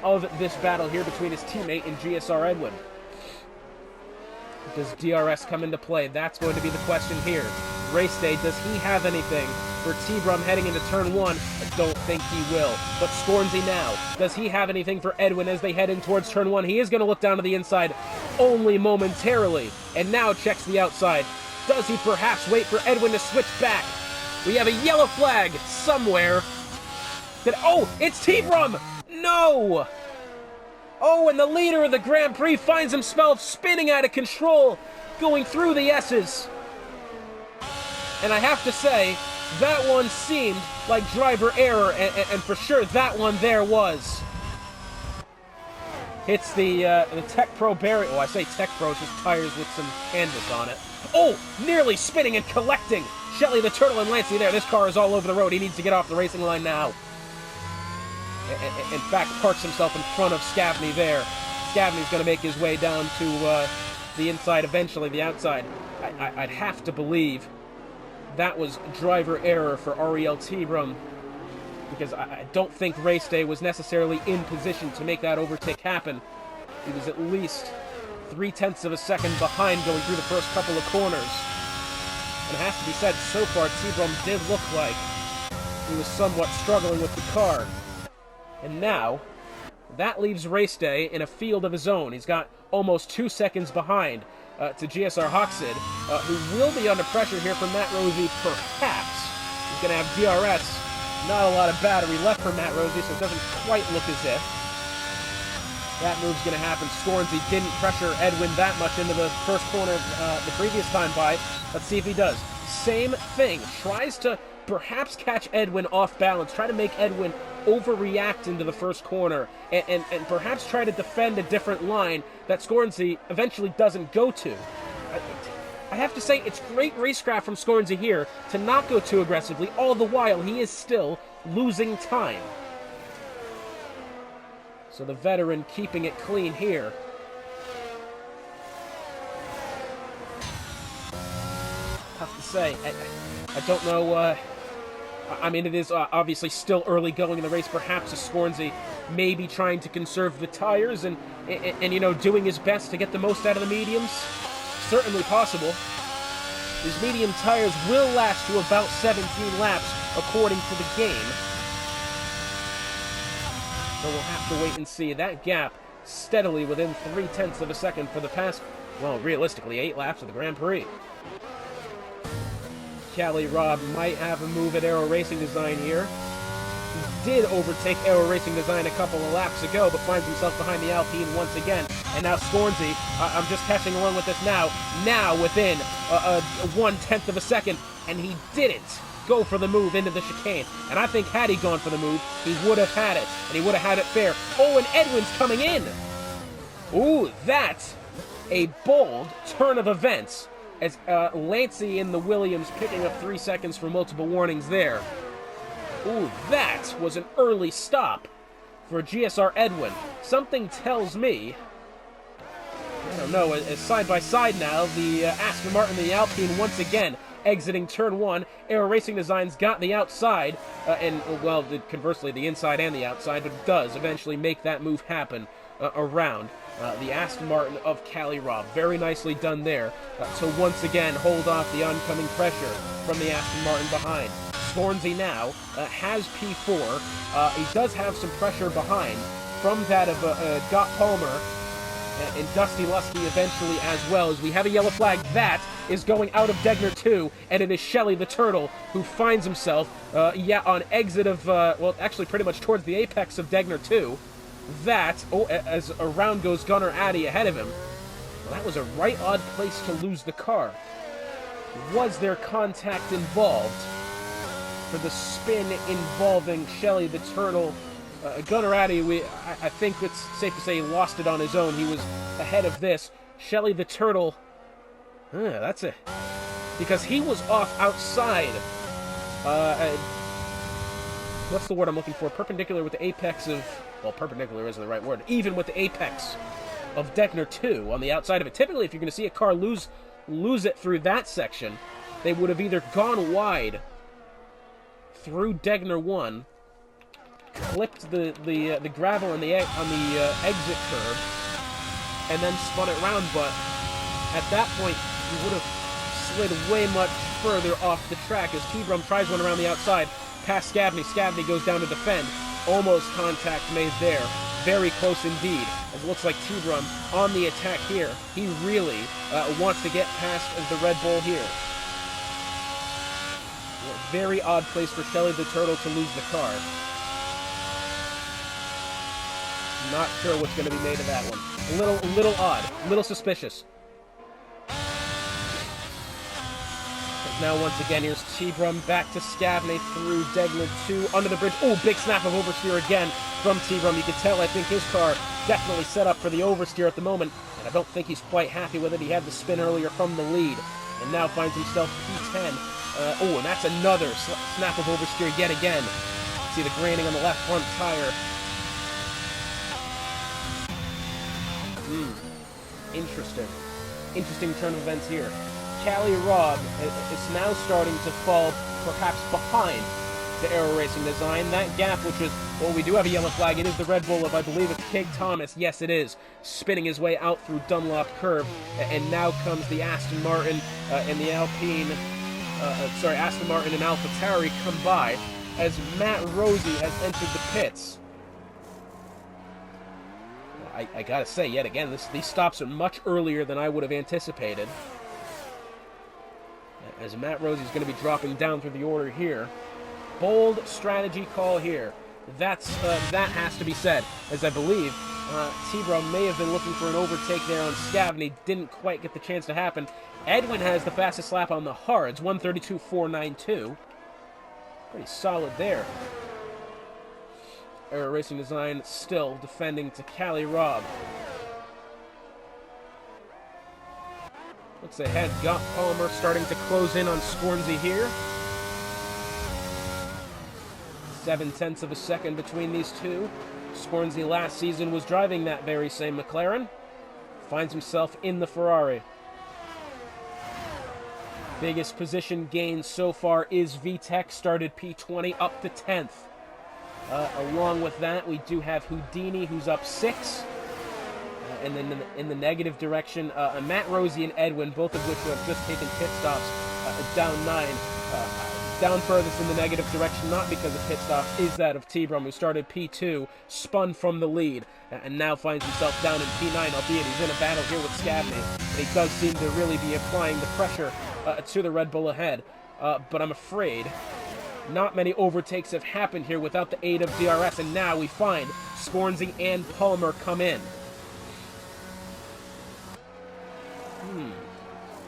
of this battle here between his teammate and GSR Edwin. Does DRS come into play? That's going to be the question here. Race day, does he have anything for T-Brum heading into turn 1? I don't think he will. But Scornsy now, does he have anything for Edwin as they head in towards turn 1? He is going to look down to the inside only momentarily, and now checks the outside. Does he perhaps wait for Edwin to switch back? We have a yellow flag somewhere. Oh, it's T-Brum! No! Oh, and the leader of the Grand Prix finds himself spinning out of control, going through the S's. And I have to say, that one seemed like driver error, and for sure that one there was. Hits the Tech Pro barrier. Oh, I say Tech Pro, it's just tires with some canvas on it. Oh, nearly spinning and collecting. Shelly the Turtle and Lancey there. This car is all over the road. He needs to get off the racing line now. In fact, parks himself in front of Scavney there. Scavney's going to make his way down to the inside, eventually the outside. I'd have to believe that was driver error for Ariel T-Brum, because I don't think Race Day was necessarily in position to make that overtake happen. He was at least 0.3 of a second behind going through the first couple of corners. And it has to be said, so far T-Brum did look like he was somewhat struggling with the car. And now, that leaves Race Day in a field of his own. He's got almost 2 seconds behind to GSR Hoxid, who will be under pressure here from Matt Rosie, perhaps. He's going to have DRS. Not a lot of battery left for Matt Rosie, so it doesn't quite look as if that move's going to happen. Scornsy didn't pressure Edwin that much into the first corner the previous time by. Let's see if he does. Same thing. Tries to perhaps catch Edwin off balance. Try to make Edwin overreact into the first corner and perhaps try to defend a different line that Scornsy eventually doesn't go to. I have to say, it's great racecraft from Scornsy here to not go too aggressively, all the while he is still losing time. So the veteran keeping it clean here. Tough to say. I don't know. I mean, it is obviously still early going in the race. Perhaps a Scornsy may be trying to conserve the tires and you know, doing his best to get the most out of the mediums. Certainly possible. These medium tires will last to about 17 laps, according to the game. So we'll have to wait and see. That gap steadily within 0.3 of a second for the past, well, realistically, 8 laps of the Grand Prix. Cali Rob might have a move at Aero Racing Design here. He did overtake Aero Racing Design a couple of laps ago, but finds himself behind the Alpine once again. And now Scornsy, I'm just catching along with this now within 0.1 of a second, and he didn't go for the move into the chicane. And I think had he gone for the move, he would have had it, and he would have had it fair. Oh, and Edwin's coming in! Ooh, that's a bold turn of events, as Lancey in the Williams picking up 3 seconds for multiple warnings there. Ooh, that was an early stop for GSR Edwin. Something tells me, I don't know, as side by side now, the Aston Martin and the Alpine once again exiting turn 1. Aero Racing Designs got the outside, and, well, conversely, the inside and the outside, but it does eventually make that move happen around the Aston Martin of Cali Rob. Very nicely done there to once again hold off the oncoming pressure from the Aston Martin behind. Scornsy now has P4. He does have some pressure behind from that of Dot Palmer and Dusty Lusky eventually as well, as we have a yellow flag. That is going out of Degner 2, and it is Shelly the Turtle who finds himself, on exit of, well, actually pretty much towards the apex of Degner 2. That, as around goes Gunnar Addy ahead of him. Well, that was a right odd place to lose the car. Was there contact involved for the spin involving Shelly the Turtle? Gunnar Addy, I think it's safe to say he lost it on his own. He was ahead of this. Shelly the Turtle, that's it. Because he was off outside. What's the word I'm looking for? Perpendicular with the apex of... Well, perpendicular isn't the right word. Even with the apex of Degner 2 on the outside of it. Typically, if you're going to see a car lose it through that section, they would have either gone wide through Degner 1, clipped the gravel on the exit curb, and then spun it round, but at that point, you would have slid way much further off the track as T-Brum tries one around the outside, past Scavney. Scavney goes down to defend. Almost contact made there. Very close indeed. As it looks like T-Brum on the attack here. He really wants to get past the Red Bull here. Very odd place for Shelly the Turtle to lose the car. Not sure what's going to be made of that one. A little odd. A little suspicious. Now, once again, here's T-Brum back to Scavney through Degner 2 under the bridge. Oh, big snap of oversteer again from T-Brum. You can tell, I think his car definitely set up for the oversteer at the moment, and I don't think he's quite happy with it. He had the spin earlier from the lead, and now finds himself P10. Oh, and that's another snap of oversteer yet again. See the graining on the left front tire. Interesting turn of events here. Cali Robb is now starting to fall perhaps behind the Aero Racing Design. That gap, which is, well, we do have a yellow flag. It is the Red Bull of, I believe it's Craig Thomas. Yes, it is. Spinning his way out through Dunlop Curve. And now comes the Aston Martin and the Alpine, Aston Martin and AlphaTauri come by as Matt Rossi has entered the pits. I gotta say, yet again, these stops are much earlier than I would have anticipated. As Matt Rossi is going to be dropping down through the order here. Bold strategy call here. That has to be said, as I believe T-Brum may have been looking for an overtake there on Scavney. Didn't quite get the chance to happen. Edwin has the fastest lap on the hards, 1:32.492. Pretty solid there. Aero Racing Design still defending to Cali Robb. Looks ahead, got Palmer starting to close in on Scornsy here. 0.7 of a second between these two. Scornsy last season was driving that very same McLaren. Finds himself in the Ferrari. Biggest position gain so far is VTEC, started P20 up to 10th. Along with that, we do have Houdini, who's up 6. And then in the negative direction, Matt Rossi and Edwin, both of which have just taken pit stops, down 9. Down furthest in the negative direction, not because of pit stops, is that of T-Brum, who started P2, spun from the lead, and now finds himself down in P9, albeit he's in a battle here with Scavney. And he does seem to really be applying the pressure to the Red Bull ahead. But I'm afraid not many overtakes have happened here without the aid of DRS, and now we find Scornsy and Palmer come in.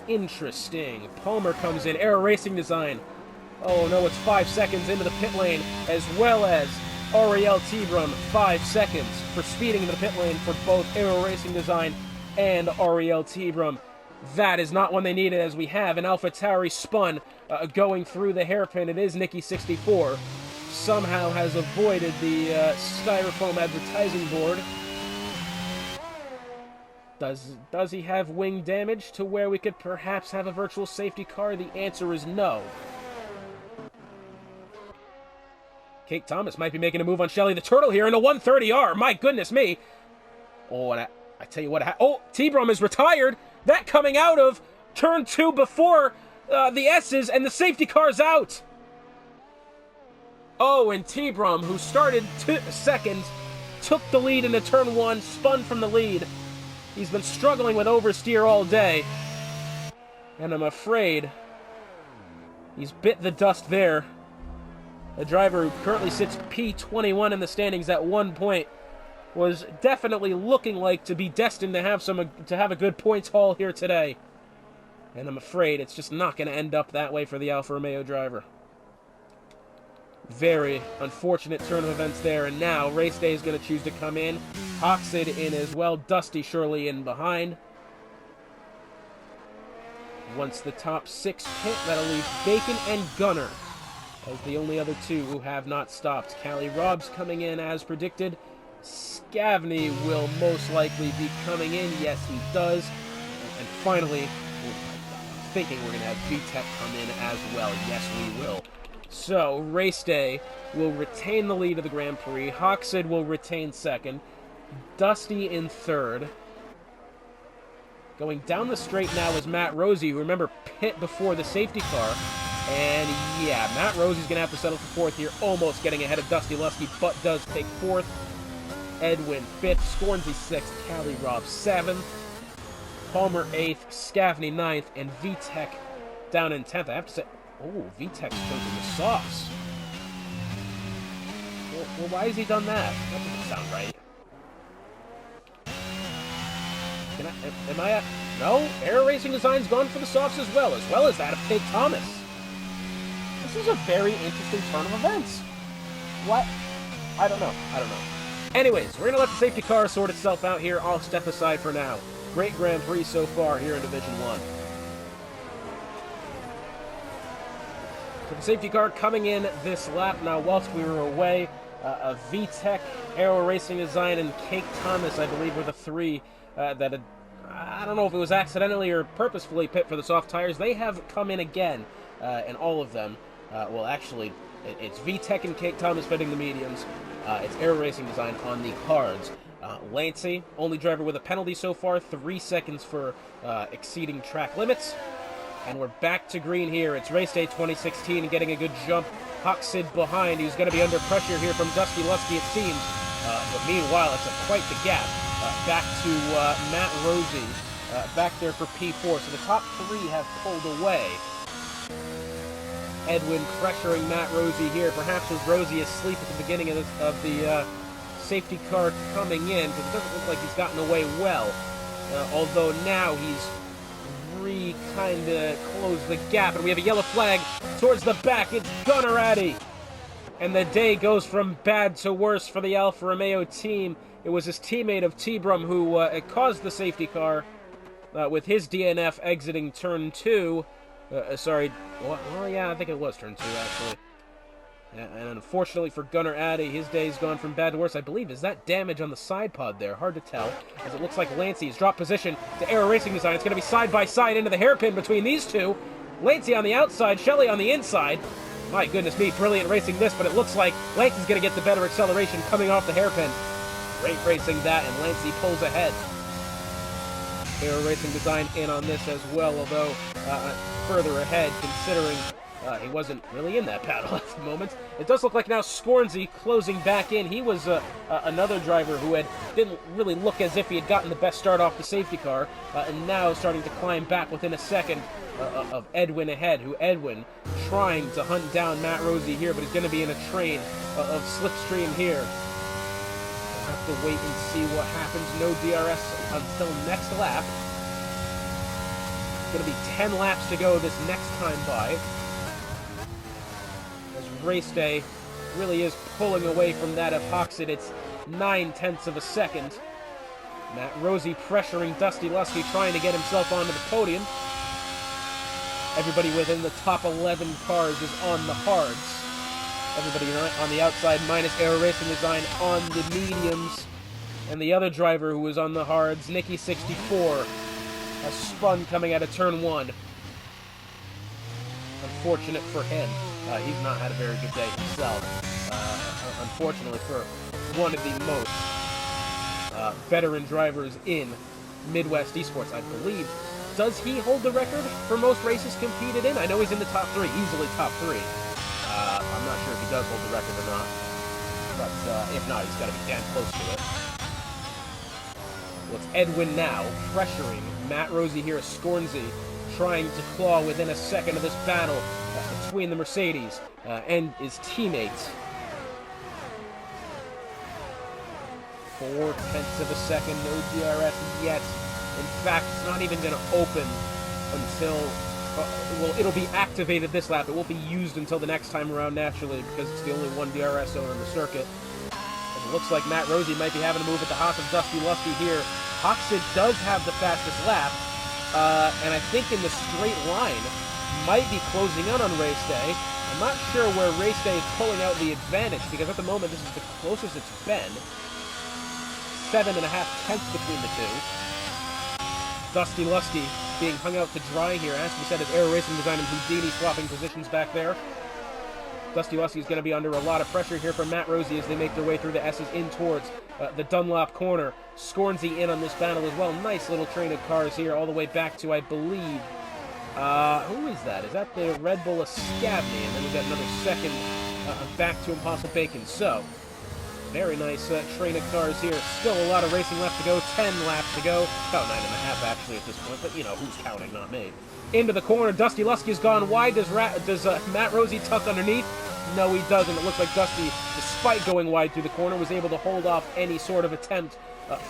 Interesting. Palmer comes in. Aero Racing Design. Oh no, it's 5 seconds into the pit lane, as well as Ariel T-Brum, 5 seconds for speeding into the pit lane for both Aero Racing Design and Ariel T-Brum. That is not one they needed, as we have an AlphaTauri spun going through the hairpin. It is Nicky64. Somehow has avoided the styrofoam advertising board. Does he have wing damage to where we could perhaps have a virtual safety car? The answer is no. Craig Thomas might be making a move on Shelly the Turtle here in a 130R. My goodness me. Oh, and I tell you what. Oh, T-Brum is retired. That coming out of turn 2 before the S's, and the safety car's out. Oh, and T-Brum, who started second, took the lead into turn 1, spun from the lead. He's been struggling with oversteer all day, and I'm afraid he's bit the dust there. A driver who currently sits P21 in the standings at one point was definitely looking like to be destined to have a good points haul here today. And I'm afraid it's just not going to end up that way for the Alfa Romeo driver. Very unfortunate turn of events there, and now race day is going to choose to come in. Hoxid in as well, Dusty surely in behind. Once the top 6 pit, that'll leave Bacon and Gunner as the only other two who have not stopped. Cali Robb's coming in as predicted, Scavney will most likely be coming in. Yes, he does. And finally, I'm thinking we're going to have VTech come in as well. Yes, we will. So, Race Day will retain the lead of the Grand Prix. Hoxid will retain second. Dusty in third. Going down the straight now is Matt Rosie, who, remember, pit before the safety car. And yeah, Matt Rosie's going to have to settle for fourth here, almost getting ahead of Dusty Lusky, but does take fourth. Edwin fifth, Scornsy sixth, Callie Robb seventh, Palmer eighth, Scavney ninth, and VTech down in 10th. I have to say, oh, VTech's chosen the softs. Well, why has he done that? That doesn't sound right. No, Air Racing Design's gone for the softs as well as that of Kate Thomas. This is a very interesting turn of events. What? I don't know. Anyways, we're going to let the safety car sort itself out here. I'll step aside for now. Great Grand Prix so far here in Division 1. So the safety car coming in this lap now whilst we were away. VTech, Aero Racing Design, and Kate Thomas, I believe, were the three that had, I don't know if it was accidentally or purposefully pit for the soft tires. They have come in again, and all of them, well, actually, it's VTech and Kate Thomas fitting the mediums. It's Aero Racing Design on the hards. Lancey, only driver with a penalty so far, 3 seconds for exceeding track limits. And we're back to green here. It's Race Day 2016, getting a good jump. Hoxid behind. He's going to be under pressure here from Dusty Lusky, it seems. But meanwhile, it's quite the gap. Back to Matt Rosie, back there for P4. So the top three have pulled away. Edwin pressuring Matt Rosie here. Perhaps with Rosie asleep at the beginning of the safety car coming in, because it doesn't look like he's gotten away well. Although now he's kind of closed the gap, and we have a yellow flag towards the back. It's Gunnar Addy. And the day goes from bad to worse for the Alfa Romeo team. It was his teammate of T-Brum who caused the safety car with his DNF exiting turn 2. Sorry, well, yeah, I think it was turn 2, actually. And unfortunately for Gunnar Addy, his day's gone from bad to worse. I believe, is that damage on the side pod there? Hard to tell, as it looks like Lancey's dropped position to Aero Racing Design. It's going to be side by side into the hairpin between these two. Lancey on the outside, Shelley on the inside. My goodness me, brilliant racing this, but it looks like Lancey's going to get the better acceleration coming off the hairpin. Great racing that, and Lancey pulls ahead. Aero Racing Design in on this as well, although further ahead, considering he wasn't really in that battle at the moment. It does look like now Scornsy closing back in. He was another driver who didn't really look as if he had gotten the best start off the safety car, and now starting to climb back within a second of Edwin ahead, who Edwin trying to hunt down Matt Rosie here, but he's going to be in a train of slipstream here. We'll have to wait and see what happens. No DRS until next lap. It's going to be 10 laps to go this next time by. Race Day really is pulling away from that of Hoxid. It's 9/10 of a second. Matt Rosie pressuring Dusty Lusky, trying to get himself onto the podium. Everybody within the top 11 cars is on the hards. Everybody on the outside minus Aero Racing Design on the mediums. And the other driver who was on the hards, Nicky64, has spun coming out of turn 1. Unfortunate for him. He's not had a very good day himself. Unfortunately for one of the most veteran drivers in Midwest Esports, I believe. Does he hold the record for most races competed in? I know he's in the top 3, easily top 3. I'm not sure if he does hold the record or not. But if not, he's got to be damn close to it. Well, it's Edwin now pressuring Matt Rosie here as Scornsy, trying to claw within a second of this battle between the Mercedes and his teammates. 0.4 of a second, no DRS yet. In fact, it's not even going to open until, well, it'll be activated this lap. It won't be used until the next time around, naturally, because it's the only one DRS zone on the circuit. And it looks like Matt Rosie might be having to move at the hop of Dusty Lusky here. Hoxid does have the fastest lap. And I think in the straight line, might be closing out on Race Day. I'm not sure where Race Day is pulling out the advantage, because at the moment this is the closest it's been. 7.5 tenths between the two. Dusty Lusky being hung out to dry here. As we said, his Aero Racing Design and Houdini swapping positions back there. Dusty Lusky is going to be under a lot of pressure here from Matt Rossi as they make their way through the S's in towards the Dunlop corner. Scornsy in on this battle as well. Nice little train of cars here all the way back to, I believe, who is that? Is that the Red Bull Escavni? And then we've got another second back to Impossible Bacon. So, very nice train of cars here. Still a lot of racing left to go. 10 laps to go. About 9.5 actually at this point, but you know, who's counting? Not me. Into the corner. Dusty Lusky has gone wide. Does Matt Rossi tuck underneath? No, he doesn't. It looks like Dusty, despite going wide through the corner, was able to hold off any sort of attempt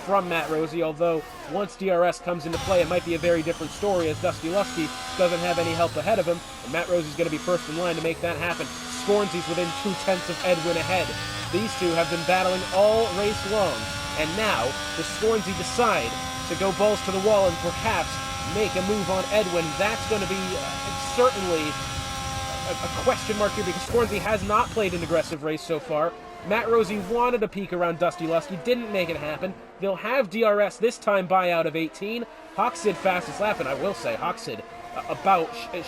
from Matt Rossi, although once DRS comes into play, it might be a very different story as Dusty Lusky doesn't have any help ahead of him, and Matt Rossi's going to be first in line to make that happen. Scornsy's within 2/10 of Edwin ahead. These two have been battling all race long, and now does Scornsy decide to go balls to the wall and perhaps make a move on Edwin? That's going to be certainly a question mark here because Scornsy has not played an aggressive race so far. Matt Rossi wanted a peek around Dusty Lusky, didn't make it happen. They'll have DRS this time by out of 18. Hoxid fastest lap, and I will say Hoxid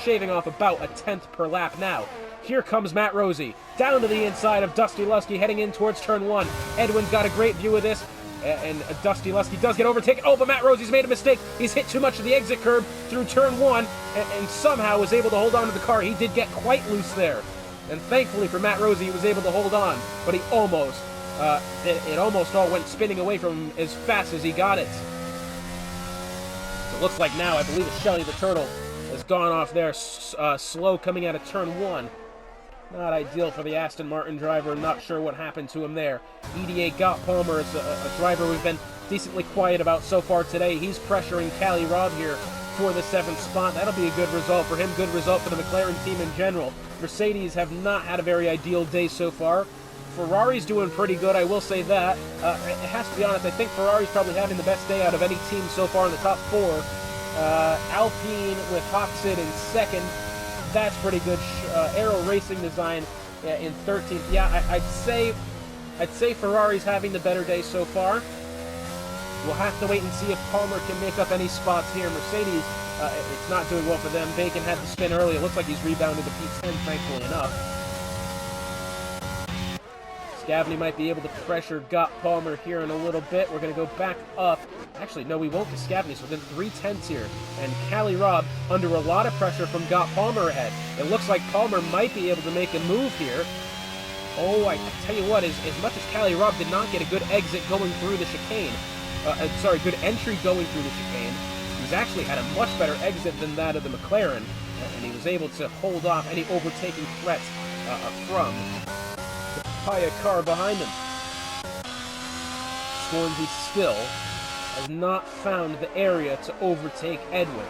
shaving off about 1/10 per lap now. Here comes Matt Rossi, down to the inside of Dusty Lusky, heading in towards turn 1. Edwin's got a great view of this, and Dusty Lusky does get overtaken. Oh, but Matt Rossi's made a mistake. He's hit too much of the exit curb through turn 1, and somehow was able to hold on to the car. He did get quite loose there. And thankfully for Matt Rossi, he was able to hold on, but he almost, it almost all went spinning away from him as fast as he got it. So it looks like now, I believe it's Shelly the Turtle has gone off there, slow coming out of turn 1. Not ideal for the Aston Martin driver. Not sure what happened to him there. EDA Gott Palmer is a driver we've been decently quiet about so far today. He's pressuring Cali Robb here for the 7th spot. That'll be a good result for him. Good result for the McLaren team in general. Mercedes have not had a very ideal day so far. Ferrari's doing pretty good, I will say that. It has to be honest, I think Ferrari's probably having the best day out of any team so far in the top 4. Alpine with Hoxid in 2nd. That's pretty good. Aero Racing Design in 13th. Yeah, I'd say Ferrari's having the better day so far. We'll have to wait and see if Palmer can make up any spots here. Mercedes, it's not doing well for them. Bacon had to spin early. It looks like he's rebounded to P10, thankfully enough. Scavney might be able to pressure Gott Palmer here in a little bit. We're going to go back up. Actually, no, we won't to Scavney, so within 3/10 here. And Cali Robb under a lot of pressure from Gott Palmer ahead. It looks like Palmer might be able to make a move here. Oh, I tell you what, as much as Cali Robb did not get a good exit going through the chicane, good entry going through the chicane, he's actually had a much better exit than that of the McLaren, and he was able to hold off any overtaking threats from the Papaya car behind him. Scornsy still has not found the area to overtake Edwin.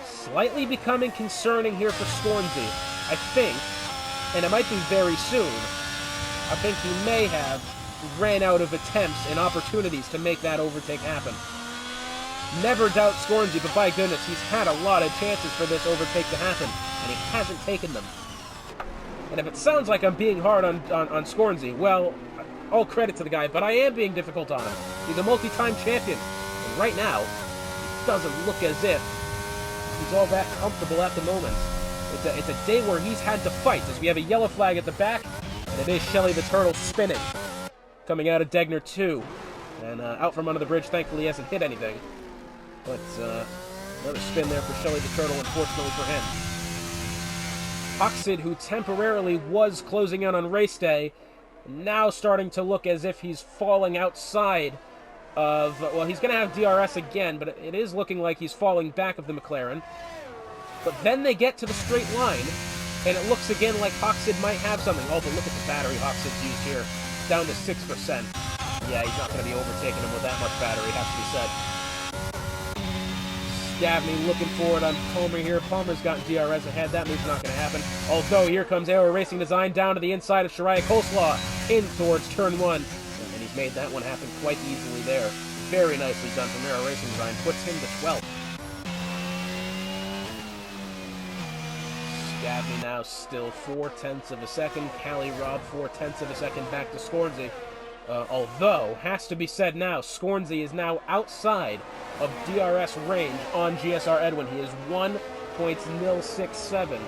Slightly becoming concerning here for Scornsy. I think, and it might be very soon, I think he may have ran out of attempts and opportunities to make that overtake happen. Never doubt Scornsy, but by goodness, he's had a lot of chances for this overtake to happen, and he hasn't taken them. And if it sounds like I'm being hard on Scornsy, well, all credit to the guy, but I am being difficult on him. He's a multi-time champion, and right now, it doesn't look as if he's all that comfortable at the moment. It's a day where he's had to fight, as we have a yellow flag at the back, and it is Shelly the Turtle spinning, coming out of Degner 2. And out from under the bridge, thankfully he hasn't hit anything. But another spin there for Shelly the Turtle, unfortunately for him. Hoxid, who temporarily was closing in on race day, now starting to look as if he's falling outside of... Well, he's going to have DRS again, but it is looking like he's falling back of the McLaren. But then they get to the straight line, and it looks again like Hoxid might have something. Oh, but look at the battery Hoxid's used here. Down to 6%. Yeah, he's not going to be overtaking him with that much battery, has to be said. Scavney looking forward on Palmer here. Palmer's got DRS ahead. That move's not going to happen. Although, here comes Aero Racing Design down to the inside of Shariah Coleslaw in towards turn 1. And he's made that one happen quite easily there. Very nicely done from Aero Racing Design. Puts him to 12th. Scavney now still 0.4 of a second. Cali Robb 0.4 of a second back to Scornsy. Although, has to be said now, Scornsy is now outside of DRS range on GSR Edwin. He is 1.067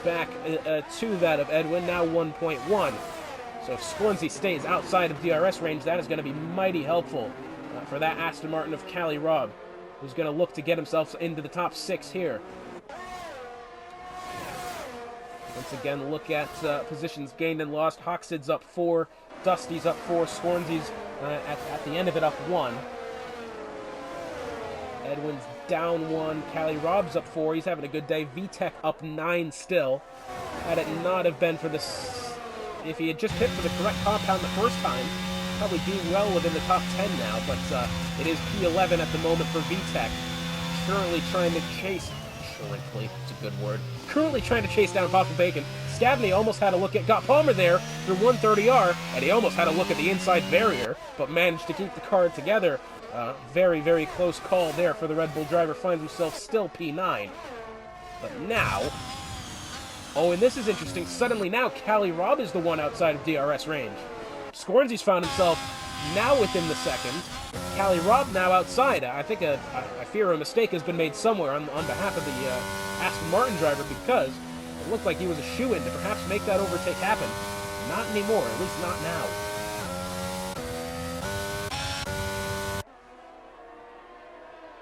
back to that of Edwin, now 1.1. So if Scornsy stays outside of DRS range, that is going to be mighty helpful for that Aston Martin of Cali Robb, who's going to look to get himself into the top 6 here. Once again, look at positions gained and lost. Hoxid's up 4, Dusty's up 4, Scornsy's at the end of it up 1. Edwin's down 1, Cali Robb's up 4, he's having a good day. VTech up 9 still. Had it not have been for this, if he had just hit for the correct compound the first time, probably be well within the top 10 now, but it is P11 at the moment for VTech. Currently trying to chase, it's a good word, currently trying to chase down Papa Bacon. Scavney almost had a look at, got Palmer there through 130R, and he almost had a look at the inside barrier, but managed to keep the car together. Very, very close call there for the Red Bull driver, finds himself still P9. But now, oh, and this is interesting, suddenly now Cali Robb is the one outside of DRS range. Scornsy's found himself now within the second. Cali Robb now outside. I think I fear a mistake has been made somewhere on behalf of the Aston Martin driver, because it looked like he was a shoo-in to perhaps make that overtake happen. Not anymore, at least not now.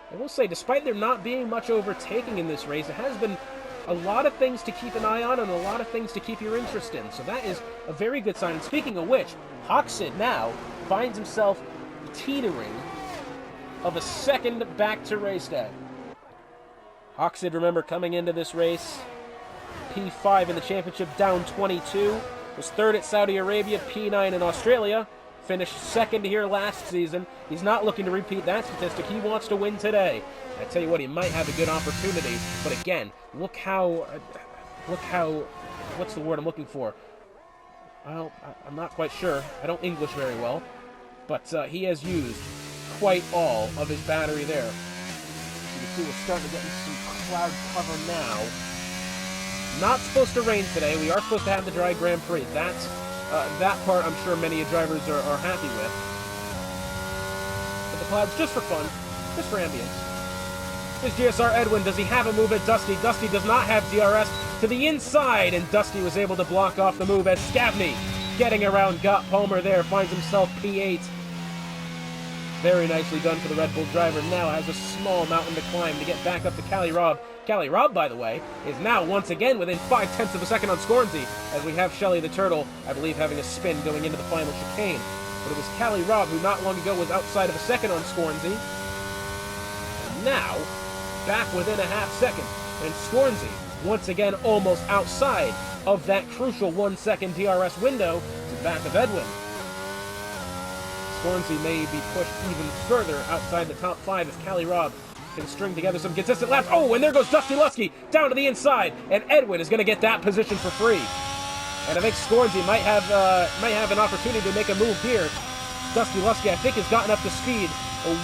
I will say, despite there not being much overtaking in this race, it has been a lot of things to keep an eye on and a lot of things to keep your interest in. So that is a very good sign. And speaking of which, Hoxid now finds himself teetering of a second back to race day. Hoxid, remember, coming into this race, P5 in the championship, down 22. Was third at Saudi Arabia, P9 in Australia. Finished second here last season. He's not looking to repeat that statistic. He wants to win today. I tell you what, he might have a good opportunity. But again, look how, what's the word I'm looking for? Well, I'm not quite sure. I don't English very well. But he has used quite all of his battery there. You can see we're starting to get some cloud cover now. Not supposed to rain today. We are supposed to have the dry Grand Prix. That part I'm sure many drivers are happy with. But the clouds, just for fun, just for ambience. Here's GSR Edwin. Does he have a move at Dusty? Dusty does not have DRS to the inside, and Dusty was able to block off the move as Scavney, getting around, got Palmer there, finds himself P8. Very nicely done for the Red Bull driver. Now has a small mountain to climb to get back up to Cali Robb. Cali Robb, by the way, is now once again within 0.5 of a second on Scornsy, as we have Shelley the Turtle, I believe, having a spin going into the final chicane. But it was Cali Robb who not long ago was outside of a second on Scornsy. And now, back within a half second. And Scornsy, once again, almost outside of that crucial 1 second DRS window to the back of Edwin. Scornsy may be pushed even further outside the top 5 if Cali Robb can string together some consistent laps. Oh, and there goes Dusty Lusky down to the inside, and Edwin is going to get that position for free. And I think Scornsy might have an opportunity to make a move here. Dusty Lusky, I think, has gotten up to speed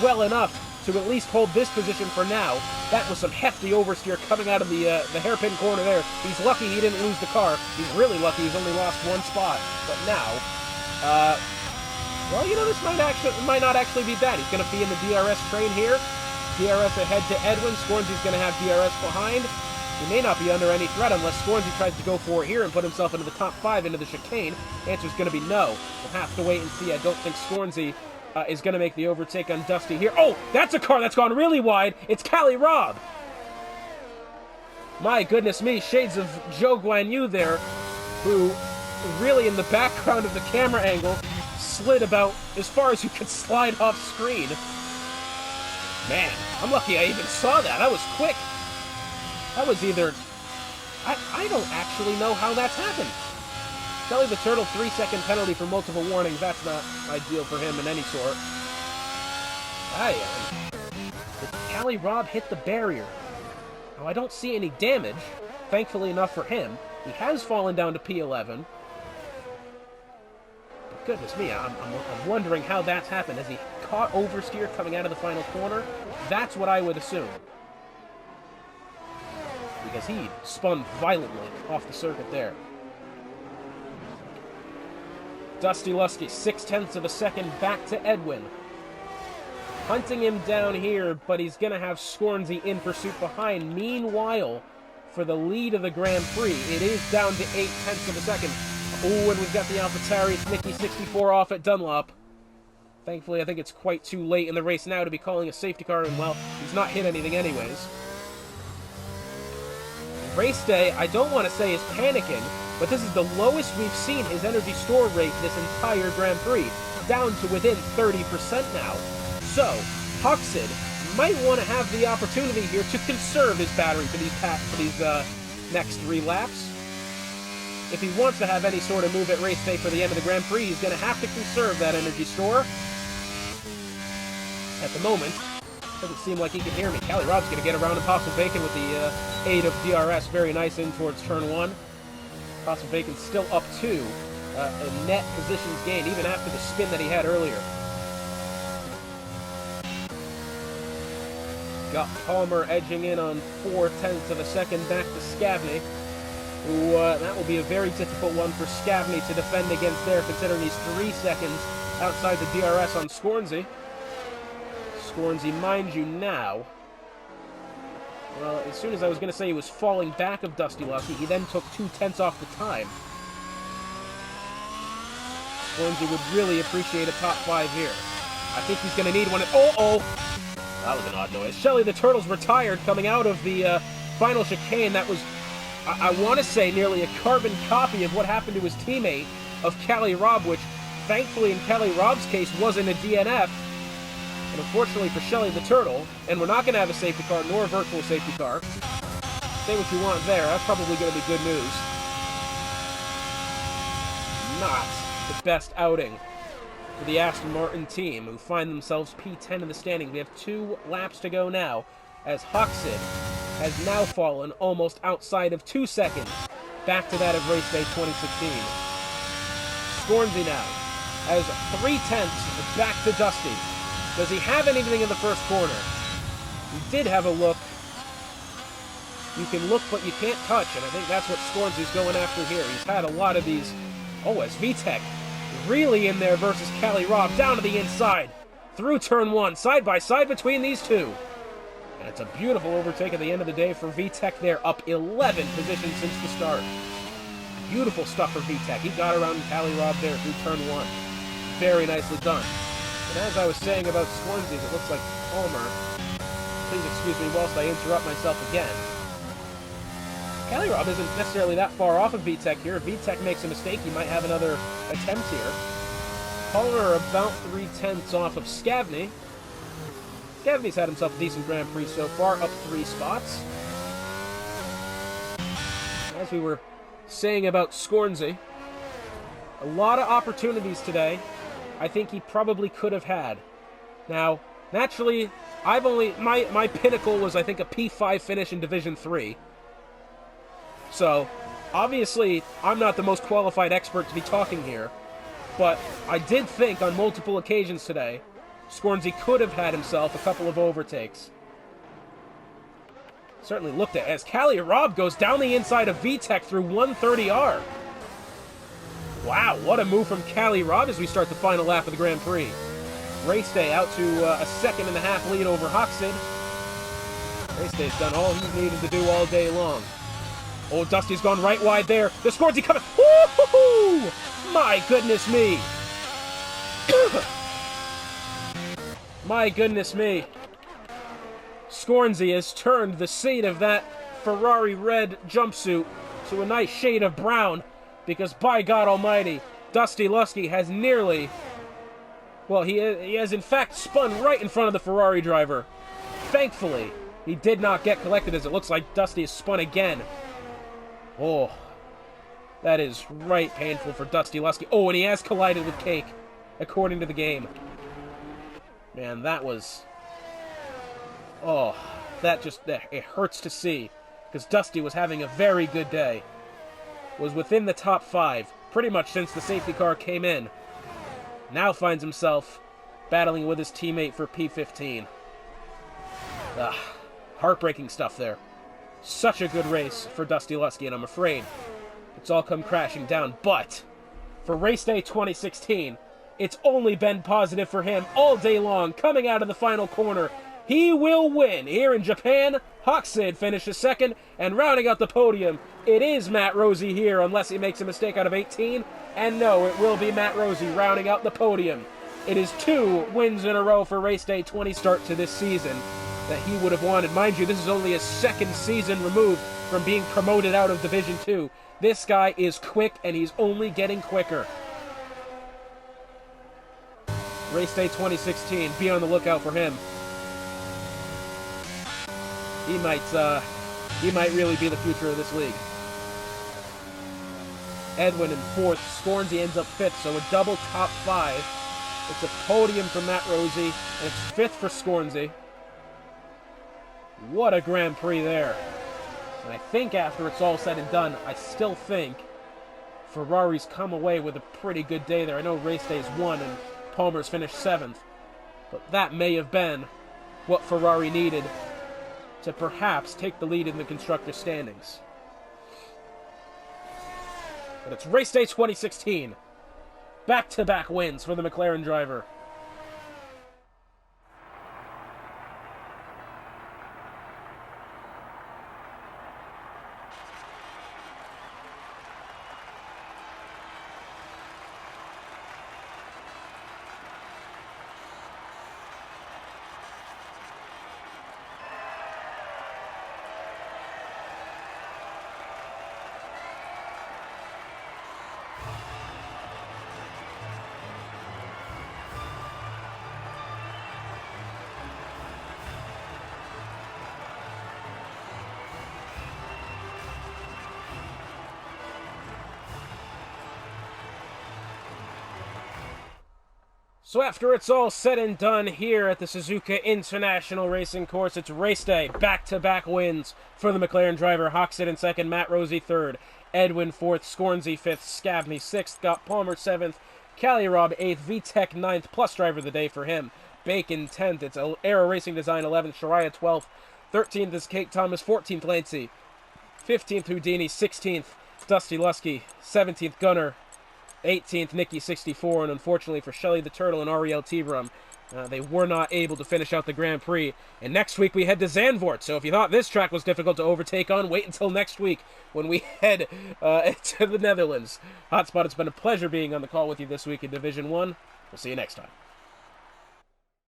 well enough to at least hold this position for now. That was some hefty oversteer coming out of the hairpin corner there. He's lucky he didn't lose the car. He's really lucky he's only lost one spot. But now, well, you know, this might not actually be bad. He's going to be in the DRS train here. DRS ahead to Edwin. Scornsy's going to have DRS behind. He may not be under any threat unless Scornsy tries to go for it here and put himself into the top 5 into the chicane. Answer's going to be no. We'll have to wait and see. I don't think Scornsy is going to make the overtake on Dusty here. Oh, that's a car that's gone really wide. It's Cali Robb. My goodness me, shades of Joe Guan Yu there, who really in the background of the camera angle slid about as far as you could slide off screen. Man, I'm lucky I even saw that. That was quick. That was either... I don't actually know how that's happened. Shelley the Turtle, 3-second penalty for multiple warnings. That's not ideal for him in any sort. Did Cali Robb hit the barrier? Now, I don't see any damage, thankfully enough for him. He has fallen down to P11. But goodness me, I'm wondering how that's happened. Has he caught oversteer coming out of the final corner? That's what I would assume. Because he spun violently off the circuit there. Dusty Lusky, 0.6 of a second back to Edwin. Hunting him down here, but he's going to have Scornsy in pursuit behind. Meanwhile, for the lead of the Grand Prix, it is down to 0.8 of a second. Oh, and we've got the AlphaTauri Nicky 64 off at Dunlop. Thankfully, I think it's quite too late in the race now to be calling a safety car, and well, he's not hit anything anyways. Race day, I don't want to say is panicking, but this is the lowest we've seen his energy store rate this entire Grand Prix, down to within 30% now. So, Hucksid might want to have the opportunity here to conserve his battery for these next 3 laps. If he wants to have any sort of move at race day for the end of the Grand Prix, he's going to have to conserve that energy store. At the moment, doesn't seem like he can hear me. Cali Rob's going to get around Impossible Bacon with the aid of DRS very nice in towards turn 1. Impossible Bacon's still up 2. A net positions gained, even after the spin that he had earlier. Got Palmer edging in on 0.4 of a second back to Scavney. Who, that will be a very difficult one for Scavney to defend against there, considering he's 3 seconds outside the DRS on Scornsy. Scornsy, mind you, now. Well, as soon as I was going to say he was falling back of Dusty Lusky, he then took 0.2 off the time. Scornsy would really appreciate a top 5 here. I think he's going to need one. Oh! That was an odd noise. Shelly the Turtle's retired coming out of the final chicane. That was, I want to say, nearly a carbon copy of what happened to his teammate of Cali Rob, which, thankfully, in Cali Rob's case, wasn't a DNF. And unfortunately for Shelly the Turtle, and we're not going to have a safety car, nor a virtual safety car. Say what you want there, that's probably going to be good news. Not the best outing for the Aston Martin team, who find themselves P10 in the standing. We have 2 laps to go now, as Hucksid has now fallen almost outside of 2 seconds, back to that of race day 2016. Scornsy now has 0.3 back to Dusty. Does he have anything in the first corner? He did have a look. You can look, but you can't touch, and I think that's what Scornsy's going after here. He's had a lot of these. Oh, as VTEC really in there versus Cali Rob, down to the inside, through turn 1, side by side between these two. And it's a beautiful overtake at the end of the day for VTEC there, up 11 positions since the start. Beautiful stuff for VTEC. He got around Cali Rob there through turn 1. Very nicely done. And as I was saying about Scornsy, it looks like Palmer. Please excuse me whilst I interrupt myself again. Cali Rob isn't necessarily that far off of VTEC here. If VTEC makes a mistake, he might have another attempt here. Palmer about 0.3 off of Scavney. Scavney's had himself a decent Grand Prix so far, up 3 spots. As we were saying about Scornsy, a lot of opportunities today I think he probably could have had. Now, naturally, my pinnacle was, I think, a P5 finish in Division 3. So, obviously, I'm not the most qualified expert to be talking here, but I did think on multiple occasions today, Scornsy could have had himself a couple of overtakes. Certainly looked at as Cali Rob goes down the inside of VTEC through 130R. Wow, what a move from Cali Rob as we start the final lap of the Grand Prix. Race day out to a 1.5 lead over Hucksid. Race day's done all he's needed to do all day long. Oh, Dusty's gone right wide there. The Scornsy coming. Woo-hoo-hoo! My goodness me. My goodness me. Scornsy has turned the seat of that Ferrari red jumpsuit to a nice shade of brown, because by God almighty, Dusty Lusky has nearly, well, he has in fact spun right in front of the Ferrari driver. Thankfully, he did not get collected, as it looks like Dusty has spun again. Oh, that is right painful for Dusty Lusky. Oh, and he has collided with Cake, according to the game. Man, that was... Oh, that just... It hurts to see, because Dusty was having a very good day. Was within the top 5, pretty much since the safety car came in. Now finds himself battling with his teammate for P15. Heartbreaking stuff there. Such a good race for Dusty Lusky, and I'm afraid it's all come crashing down. But for Race Day 2016. It's only been positive for him all day long, coming out of the final corner. He will win here in Japan. Hoxid finishes second, and rounding out the podium, it is Matt Rossi here, unless he makes a mistake out of 18. And no, it will be Matt Rossi rounding out the podium. It is 2 wins in a row for Race Day 20 start to this season that he would have wanted. Mind you, this is only his second season removed from being promoted out of Division 2. This guy is quick, and he's only getting quicker. Race Day 2016, be on the lookout for him. He might really be the future of this league. Edwin in 4th, Scornsy ends up 5th, so a double top 5. It's a podium for Matt Rossi, and it's 5th for Scornsy. What a Grand Prix there. And I think after it's all said and done, I still think Ferrari's come away with a pretty good day there. I know Race Day's 1 and Palmer's finished 7th, but that may have been what Ferrari needed to perhaps take the lead in the constructor standings. But it's Race Day 2016. Back-to-back wins for the McLaren driver. So after it's all said and done here at the Suzuka International Racing Course, it's Race Day. Back-to-back wins for the McLaren driver. Hoxton in 2nd, Matt Rossi 3rd, Edwin 4th, Scornsy 5th, Scavney 6th, got Palmer 7th, Calirob 8th, VTEC 9th, plus driver of the day for him. Bacon 10th, it's Aero Racing Design 11th, Shariah 12th, 13th is Kate Thomas, 14th Lancey, 15th Houdini, 16th Dusty Lusky, 17th Gunner, 18th, Nikki 64, and unfortunately for Shelley the Turtle and Ariel Tibram, they were not able to finish out the Grand Prix. And next week we head to Zandvoort, so if you thought this track was difficult to overtake on, wait until next week when we head to the Netherlands. Hotspot, it's been a pleasure being on the call with you this week in Division 1. We'll see you next time.